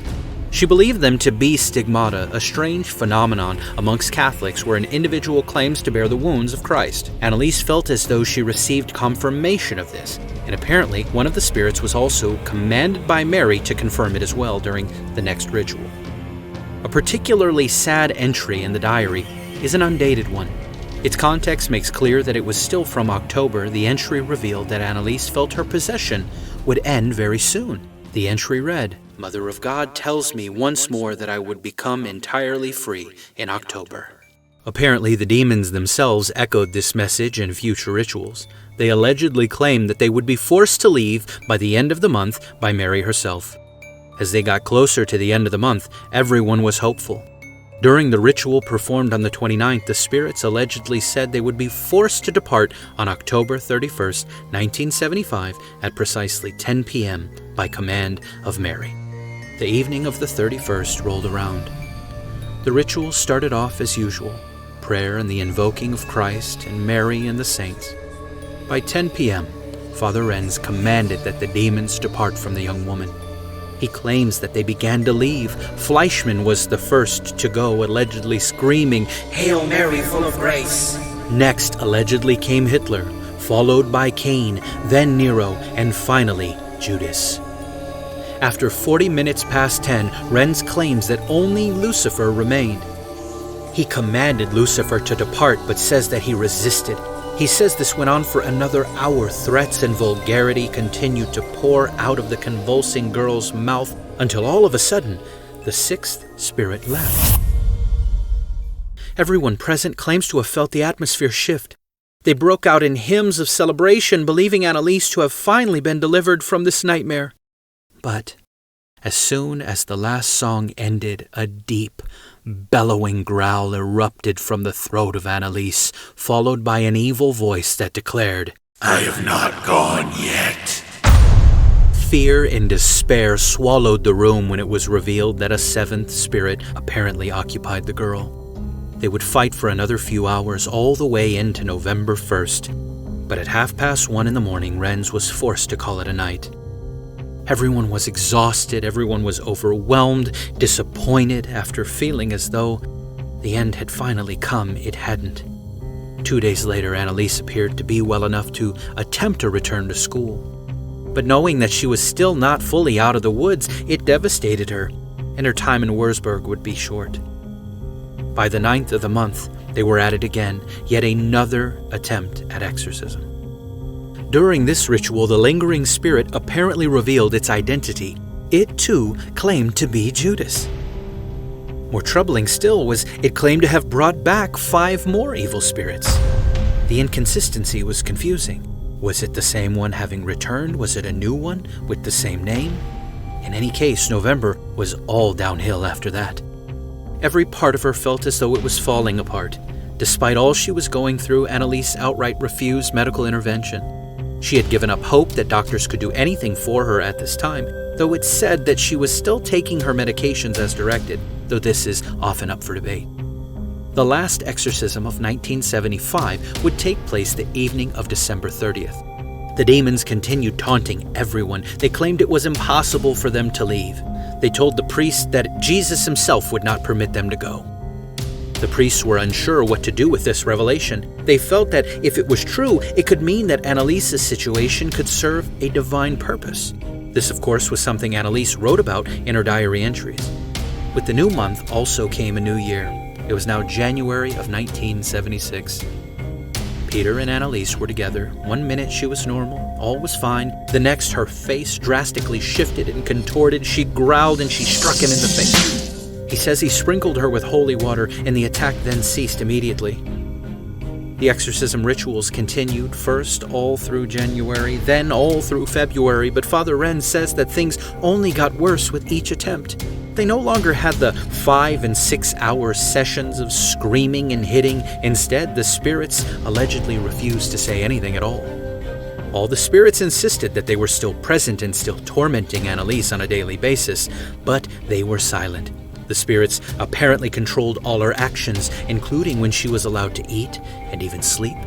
She believed them to be stigmata, a strange phenomenon amongst Catholics where an individual claims to bear the wounds of Christ. Anneliese felt as though she received confirmation of this, and apparently one of the spirits was also commanded by Mary to confirm it as well during the next ritual. A particularly sad entry in the diary is an undated one. Its context makes clear that it was still from October. The entry revealed that Anneliese felt her possession would end very soon. The entry read, "Mother of God tells me once more that I would become entirely free in October." Apparently, the demons themselves echoed this message in future rituals. They allegedly claimed that they would be forced to leave by the end of the month by Mary herself. As they got closer to the end of the month, everyone was hopeful. During the ritual performed on the 29th, the spirits allegedly said they would be forced to depart on October 31st, 1975 at precisely 10 p.m. by command of Mary. The evening of the 31st rolled around. The ritual started off as usual, prayer and the invoking of Christ and Mary and the saints. By 10 p.m., Father Renz commanded that the demons depart from the young woman. He claims that they began to leave. Fleischmann was the first to go, allegedly screaming, "Hail Mary, full of grace." Next, allegedly came Hitler, followed by Cain, then Nero, and finally Judas. After 40 minutes past 10, Renz claims that only Lucifer remained. He commanded Lucifer to depart, but says that he resisted. He says this went on for another hour. Threats and vulgarity continued to pour out of the convulsing girl's mouth until all of a sudden, the sixth spirit left. Everyone present claims to have felt the atmosphere shift. They broke out in hymns of celebration, believing Anneliese to have finally been delivered from this nightmare. But as soon as the last song ended, a deep, bellowing growl erupted from the throat of Anneliese, followed by an evil voice that declared, "I have not gone yet." Fear and despair swallowed the room when it was revealed that a seventh spirit apparently occupied the girl. They would fight for another few hours all the way into November 1st, but at 1:30 in the morning, Renz was forced to call it a night. Everyone was exhausted, everyone was overwhelmed, disappointed. After feeling as though the end had finally come, it hadn't. 2 days later, Anneliese appeared to be well enough to attempt a return to school. but knowing that she was still not fully out of the woods, it devastated her, and her time in Wurzburg would be short. By the 9th of the month, they were at it again, yet another attempt at exorcism. During this ritual, the lingering spirit apparently revealed its identity. It too claimed to be Judas. More troubling still was it claimed to have brought back 5 more evil spirits. The inconsistency was confusing. Was it the same one having returned? Was it a new one with the same name? In any case, November was all downhill after that. Every part of her felt as though it was falling apart. Despite all she was going through, Anneliese outright refused medical intervention. She had given up hope that doctors could do anything for her at this time, though it's said that she was still taking her medications as directed, though this is often up for debate. The last exorcism of 1975 would take place the evening of December 30th. The demons continued taunting everyone. They claimed it was impossible for them to leave. They told the priest that Jesus himself would not permit them to go. The priests were unsure what to do with this revelation. They felt that if it was true, it could mean that Anneliese's situation could serve a divine purpose. This, of course, was something Anneliese wrote about in her diary entries. With the new month also came a new year. It was now January of 1976. Peter and Anneliese were together. 1 minute she was normal, all was fine. The next, her face drastically shifted and contorted. She growled and she struck him in the face. He says he sprinkled her with holy water, and the attack then ceased immediately. The exorcism rituals continued, first all through January, then all through February, but Father Renz says that things only got worse with each attempt. They no longer had the 5 and 6 hour sessions of screaming and hitting. Instead, the spirits allegedly refused to say anything at all. All the spirits insisted that they were still present and still tormenting Anneliese on a daily basis, but they were silent. The spirits apparently controlled all her actions, including when she was allowed to eat and even sleep.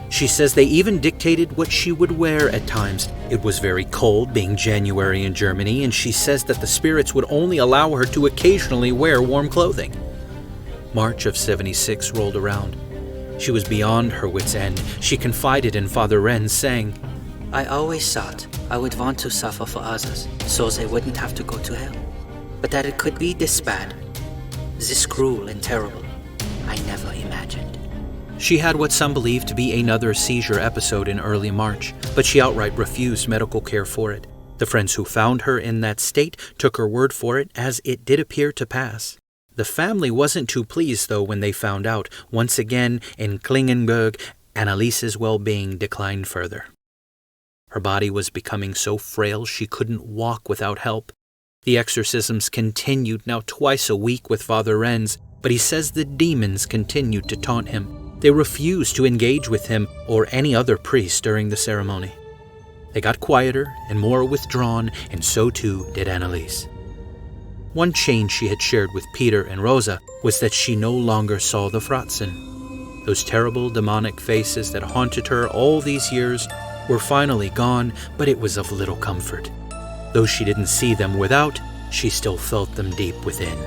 She says they even dictated what she would wear at times. It was very cold, being January in Germany, and she says that the spirits would only allow her to occasionally wear warm clothing. March of 76 rolled around. She was beyond her wits' end. She confided in Father Renz, saying, I always thought I would want to suffer for others, so they wouldn't have to go to hell. But that it could be this bad, this cruel and terrible, I never imagined. She had what some believed to be another seizure episode in early March, but she outright refused medical care for it. The friends who found her in that state took her word for it, as it did appear to pass. The family wasn't too pleased, though, when they found out. Once again, in Klingenberg, Anneliese's well-being declined further. Her body was becoming so frail she couldn't walk without help. The exorcisms continued, now twice a week with Father Renz, but he says the demons continued to taunt him. They refused to engage with him or any other priest during the ceremony. They got quieter and more withdrawn, and so too did Anneliese. One change she had shared with Peter and Rosa was that she no longer saw the Fratzen. Those terrible demonic faces that haunted her all these years were finally gone, but it was of little comfort. Though she didn't see them without, she still felt them deep within.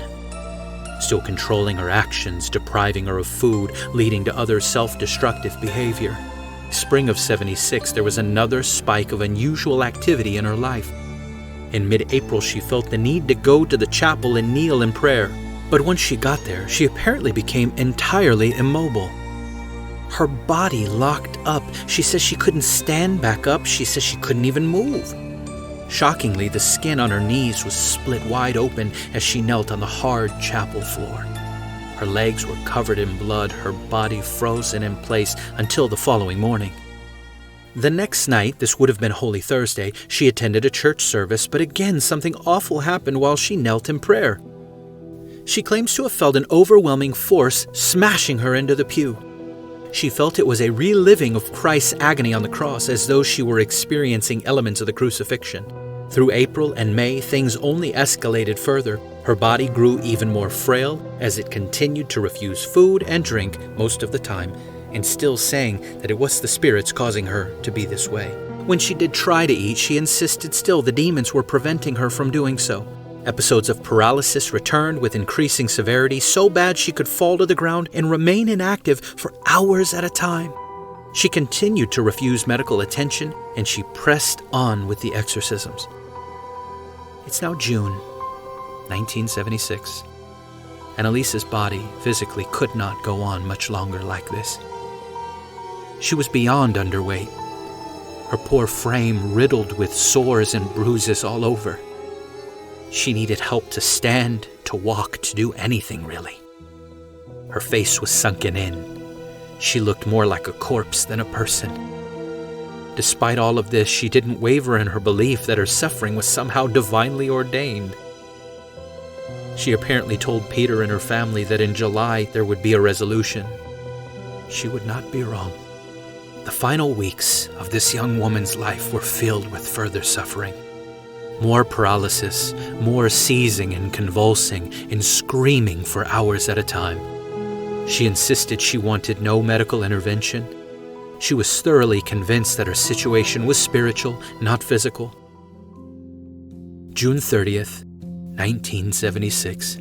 Still controlling her actions, depriving her of food, leading to other self-destructive behavior. Spring of 76, there was another spike of unusual activity in her life. In mid-April, she felt the need to go to the chapel and kneel in prayer. But once she got there, she apparently became entirely immobile. Her body locked up. She says she couldn't stand back up. She says she couldn't even move. Shockingly, the skin on her knees was split wide open as she knelt on the hard chapel floor. Her legs were covered in blood, her body frozen in place until the following morning. The next night, this would have been Holy Thursday, she attended a church service, but again something awful happened while she knelt in prayer. She claims to have felt an overwhelming force smashing her into the pew. She felt it was a reliving of Christ's agony on the cross, as though she were experiencing elements of the crucifixion. Through April and May, things only escalated further. Her body grew even more frail as it continued to refuse food and drink most of the time, and still saying that it was the spirits causing her to be this way. When she did try to eat, she insisted still the demons were preventing her from doing so. Episodes of paralysis returned with increasing severity, so bad she could fall to the ground and remain inactive for hours at a time. She continued to refuse medical attention, and she pressed on with the exorcisms. It's now June 1976. Anneliese's body physically could not go on much longer like this. She was beyond underweight, her poor frame riddled with sores and bruises all over. She needed help to stand, to walk, to do anything really. Her face was sunken in. She looked more like a corpse than a person. Despite all of this, she didn't waver in her belief that her suffering was somehow divinely ordained. She apparently told Peter and her family that in July there would be a resolution. She would not be wrong. The final weeks of this young woman's life were filled with further suffering. More paralysis, more seizing and convulsing and screaming for hours at a time. She insisted she wanted no medical intervention. She was thoroughly convinced that her situation was spiritual, not physical. June 30th, 1976.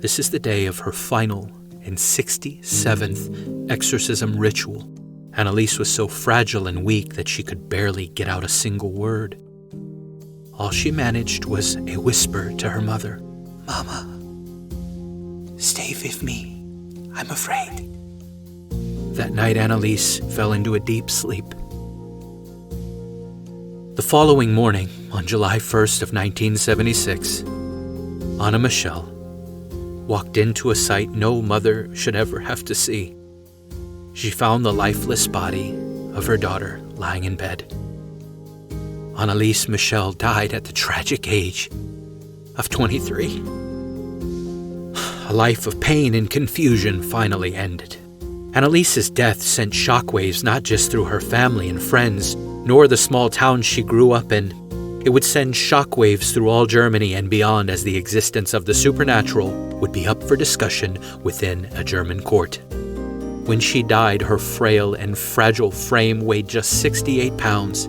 This is the day of her final and 67th exorcism ritual. Anneliese was so fragile and weak that she could barely get out a single word. All she managed was a whisper to her mother. "Mama, stay with me. I'm afraid." That night, Anneliese fell into a deep sleep. The following morning, on July 1st of 1976, Anneliese Michel walked into a sight no mother should ever have to see. She found the lifeless body of her daughter lying in bed. Anneliese Michel died at the tragic age of 23. A life of pain and confusion finally ended. Anneliese's death sent shockwaves not just through her family and friends, nor the small town she grew up in. It would send shockwaves through all Germany and beyond, as the existence of the supernatural would be up for discussion within a German court. When she died, her frail and fragile frame weighed just 68 pounds.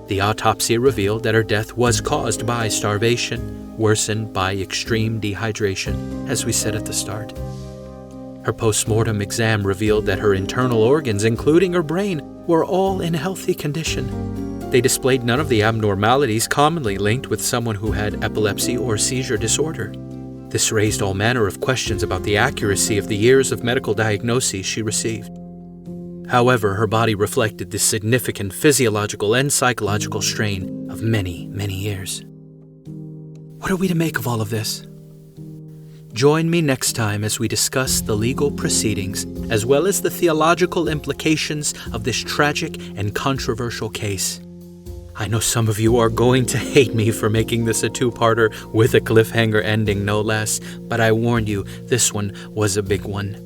The autopsy revealed that her death was caused by starvation, worsened by extreme dehydration, as we said at the start. Her post-mortem exam revealed that her internal organs, including her brain, were all in healthy condition. They displayed none of the abnormalities commonly linked with someone who had epilepsy or seizure disorder. This raised all manner of questions about the accuracy of the years of medical diagnoses she received. However, her body reflected the significant physiological and psychological strain of many, many years. What are we to make of all of this? Join me next time as we discuss the legal proceedings as well as the theological implications of this tragic and controversial case. I know some of you are going to hate me for making this a two-parter with a cliffhanger ending, no less, but I warned you, this one was a big one.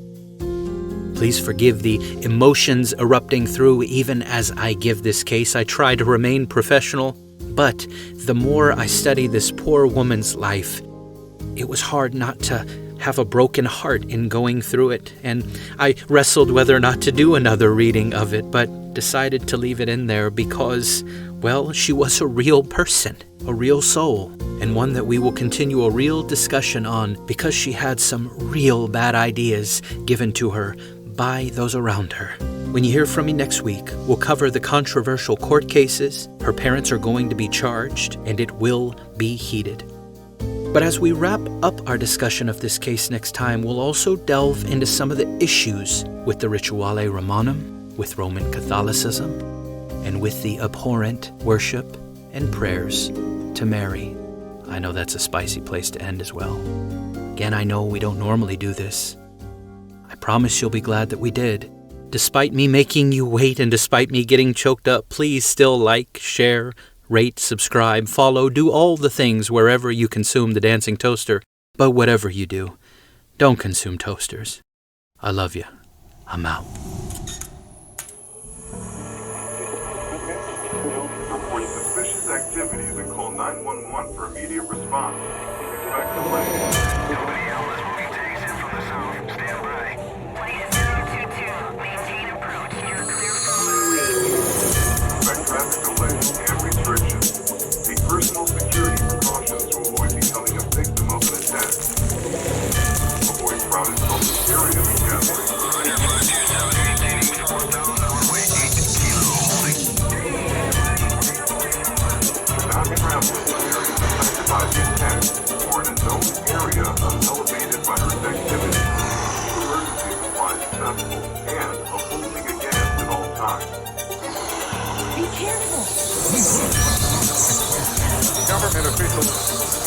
Please forgive the emotions erupting through even as I give this case. I try to remain professional, but the more I study this poor woman's life, it was hard not to have a broken heart in going through it, and I wrestled whether or not to do another reading of it, but decided to leave it in there because, well, she was a real person, a real soul, and one that we will continue a real discussion on because she had some real bad ideas given to her by those around her. When you hear from me next week, we'll cover the controversial court cases. Her parents are going to be charged, and it will be heated. But as we wrap up our discussion of this case next time, we'll also delve into some of the issues with the Rituale Romanum, with Roman Catholicism, and with the abhorrent worship and prayers to Mary. I know that's a spicy place to end as well. Again, I know we don't normally do this. I promise you'll be glad that we did. Despite me making you wait and despite me getting choked up, please still like, share, rate, subscribe, follow, do all the things wherever you consume the Dancing Toaster. But whatever you do, don't consume toasters. I love you. I'm out. Report suspicious activities and call 911 for immediate response. Expect delay. Nobody else will be taken from the south. Stand by. Flight 022. Maintain approach. You're clear for Expect traffic delays and restrictions. Take personal security precautions to avoid becoming a victim of an attack. Avoid crowded public areas and gatherings. Airbus 27 maintaining 4,000 or wait. area elevated by Earth's activity. Emergency supplies accessible and opposing a gas at all times. Be careful. Government officials